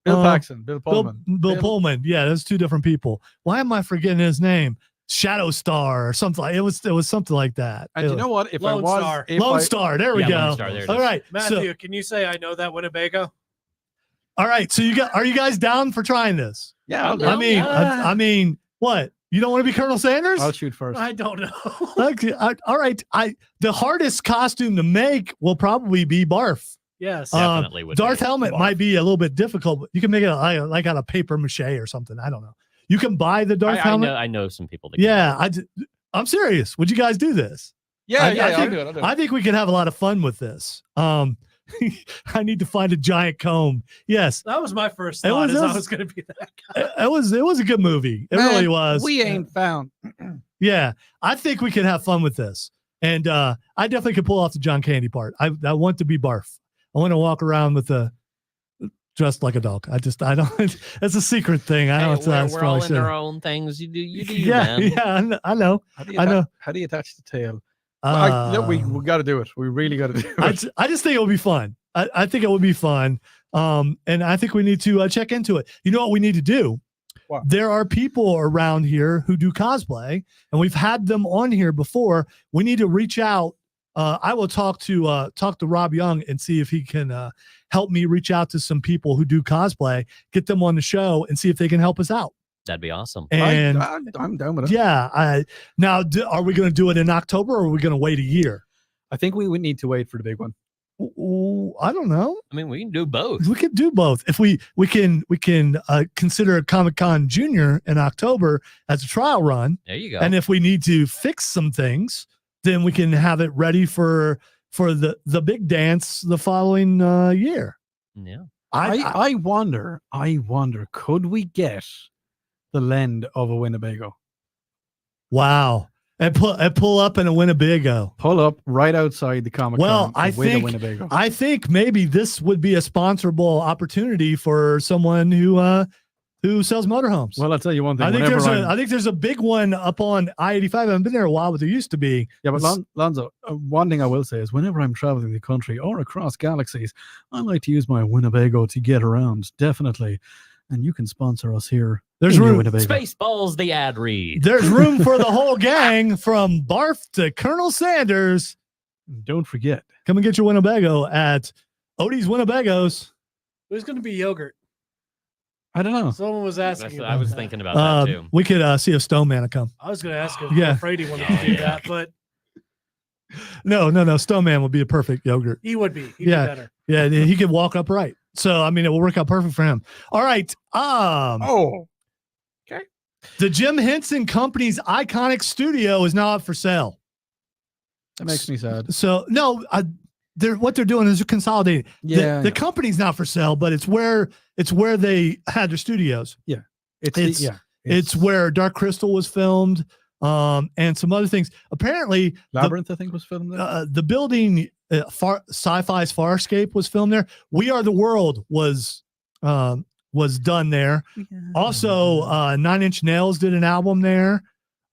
Bill Paxton. Bill Pullman. Bill Pullman. Yeah, those two different people. Why am I forgetting his name? Shadow Star or something like it was something like that. And you know what? If Lone I was Star. if Lone I- Star. There we Yeah, go. Lone Star, there it All is. right. Matthew, can you say I know that Winnebago? All right. So are you guys down for trying this? Yeah, I'll, I mean, I mean, what? You don't want to be Colonel Sanders? I'll shoot first. I don't know. Okay, all right. The hardest costume to make will probably be Barf. Yes. Definitely would Darth be. Helmet might be a little bit difficult, but you can make it like out of paper mache or something. I don't know. You can buy the Darth Helmet. I know some people that Yeah, I'm serious. Would you guys do this? Yeah, I I'll think- do it. I'll do it. I think we could have a lot of fun with this. I need to find a giant comb. Yes, That was my first It thought. was- Is it I was- was going to be that guy. it was a good movie. It Man, really was. We ain't found. Yeah, I think we could have fun with this, and I definitely could pull off the John Candy part. I want to be Barf. I want to walk around with dressed like a dog. I don't. It's a secret thing. I don't. we're all in our own things. You do. You do. You, Yeah, man. yeah. I know. How do you I know. How do you attach the tail? Uh, We got to do it. We really got to do I it. just think it would be fun. I think it would be fun. And I think we need to check into it. You know what we need to do? What? There are people around here who do cosplay, and we've had them on here before. We need to reach out. I will talk to Rob Young and see if he can help me reach out to some people who do cosplay, get them on the show, and see if they can help us out. That'd be awesome. And I'm down with it. yeah, now are we going to do it in October or are we going to wait a year? I think we would need to wait for the big one. Ooh, I don't know. I mean, we can do both. We could do both. If we can consider Comic-Con Junior in October as a trial run. There you go. And if we need to fix some things, then we can have it ready for the big dance the following year. Yeah. I wonder, could we get the lend of a Winnebago? Wow. And pull up in a Winnebago. Pull up right outside the Comic-Con. Well, I think maybe this would be a sponsorable opportunity for someone who sells motorhomes. Well, I'll tell you one thing. I think there's a big one up on I-85. I haven't been there a while, but there used to be. Yeah, but Lonzo, one thing I will say is whenever I'm traveling the country or across galaxies, I like to use my Winnebago to get around, definitely. And you can sponsor us here. There's room. Spaceballs, the ad read. There's room for the whole gang from Barf to Colonel Sanders. Don't forget. Come and get your Winnebago at Odie's Winnebagos. There's going to be yogurt. I don't know. Someone was asking. I was thinking about that too. We could see if Stone Man will come. I was going to ask him. Yeah. I'm afraid he wanted to do that, but no. Stone Man would be a perfect yogurt. he would be. He'd be better. Yeah, he could walk upright. So I mean, it will work out perfect for him. All right. Okay. The Jim Henson Company's iconic studio is now up for sale. That makes me sad. So no, what they're doing is they're consolidating. Yeah, the company's not for sale, but it's where they had their studios. Yeah, it's where Dark Crystal was filmed, and some other things. Apparently, Labyrinth, I think, was filmed there. The building, Sci-Fi's Farscape was filmed there. We Are the World was done there. Yeah. Also, 9 Inch Nails did an album there.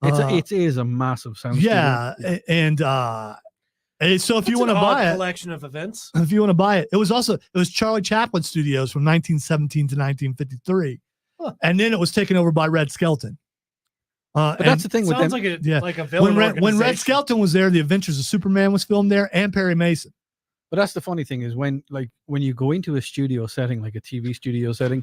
It is a massive sound. Yeah, studio. and so if you want to buy it, collection of events. if you want to buy it, it was Charlie Chaplin Studios from 1917 to 1953, and then it was taken over by Red Skelton. But that's the thing with them. Like a villain when Red Skelton was there, The Adventures of Superman was filmed there, and Perry Mason. But that's the funny thing is when you go into a studio setting, like a TV studio setting,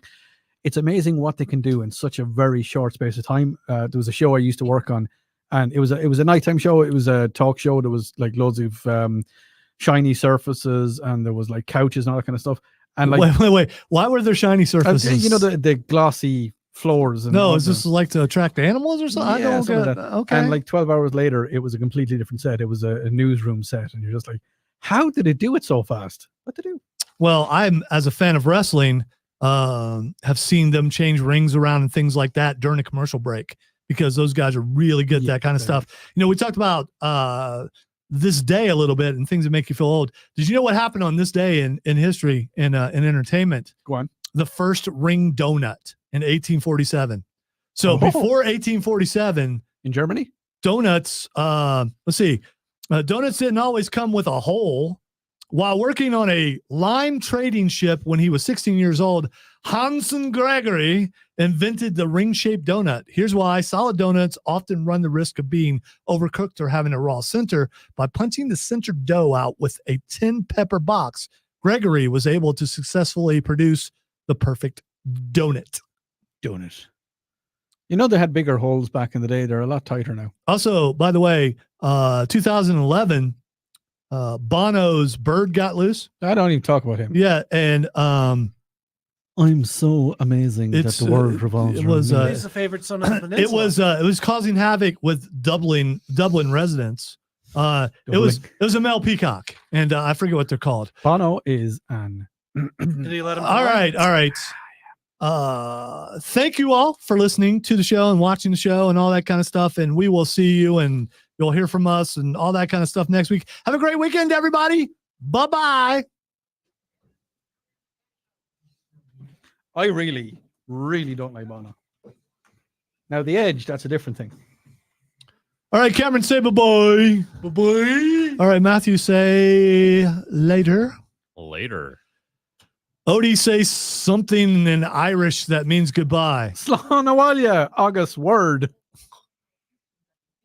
it's amazing what they can do in such a very short space of time. There was a show I used to work on, and it was a nighttime show. It was a talk show. There was like loads of shiny surfaces, and there was like couches and all that kind of stuff. And like, wait, why were there shiny surfaces? You know, the glossy floors. And no, is this like to attract animals or something? Yeah, I don't get. Okay. And like 12 hours later, it was a completely different set. It was a newsroom set, and you're just like, how did it do it so fast? What to do? Well, I'm, as a fan of wrestling, have seen them change rings around and things like that during a commercial break, because those guys are really good at that kind of stuff. You know, we talked about this day a little bit and things that make you feel old. Did you know what happened on this day in history in entertainment? Go on. The first ring donut in 1847. So before 1847, in Germany, donuts, let's see, donuts didn't always come with a hole. While working on a lime trading ship when he was 16 years old, Hansen Gregory invented the ring-shaped donut. Here's why: solid donuts often run the risk of being overcooked or having a raw center. By punching the center dough out with a tin pepper box, Gregory was able to successfully produce the perfect donut. You know, they had bigger holes back in the day. They're a lot tighter now. Also, by the way, 2011, Bono's Bird got loose. I don't even talk about him. Yeah, and I'm so amazing that the world revolves it was around me. He's the favorite son of the peninsula. it was causing havoc with Dublin residents. It was a male peacock, and I forget what they're called. Bono is an. Did he let him? All right. Thank you all for listening to the show and watching the show and all that kind of stuff. And we will see you, and you'll hear from us and all that kind of stuff next week. Have a great weekend, everybody. Bye-bye. I really, really don't like Bono. Now, The Edge, that's a different thing. All right, Cameron, say bye-bye. Bye-bye. All right, Matthew, say later. Later. Odie, say something in Irish that means goodbye. Slán Awalia, August word.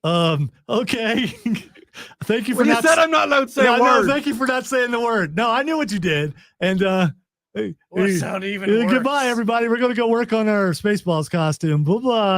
Okay. Thank you for you said I'm not allowed to say a word. No, thank you for not saying the word. No, I knew what you did. And Or sound even worse. Goodbye, everybody. We're going to go work on our Spaceballs costume. Bye-bye.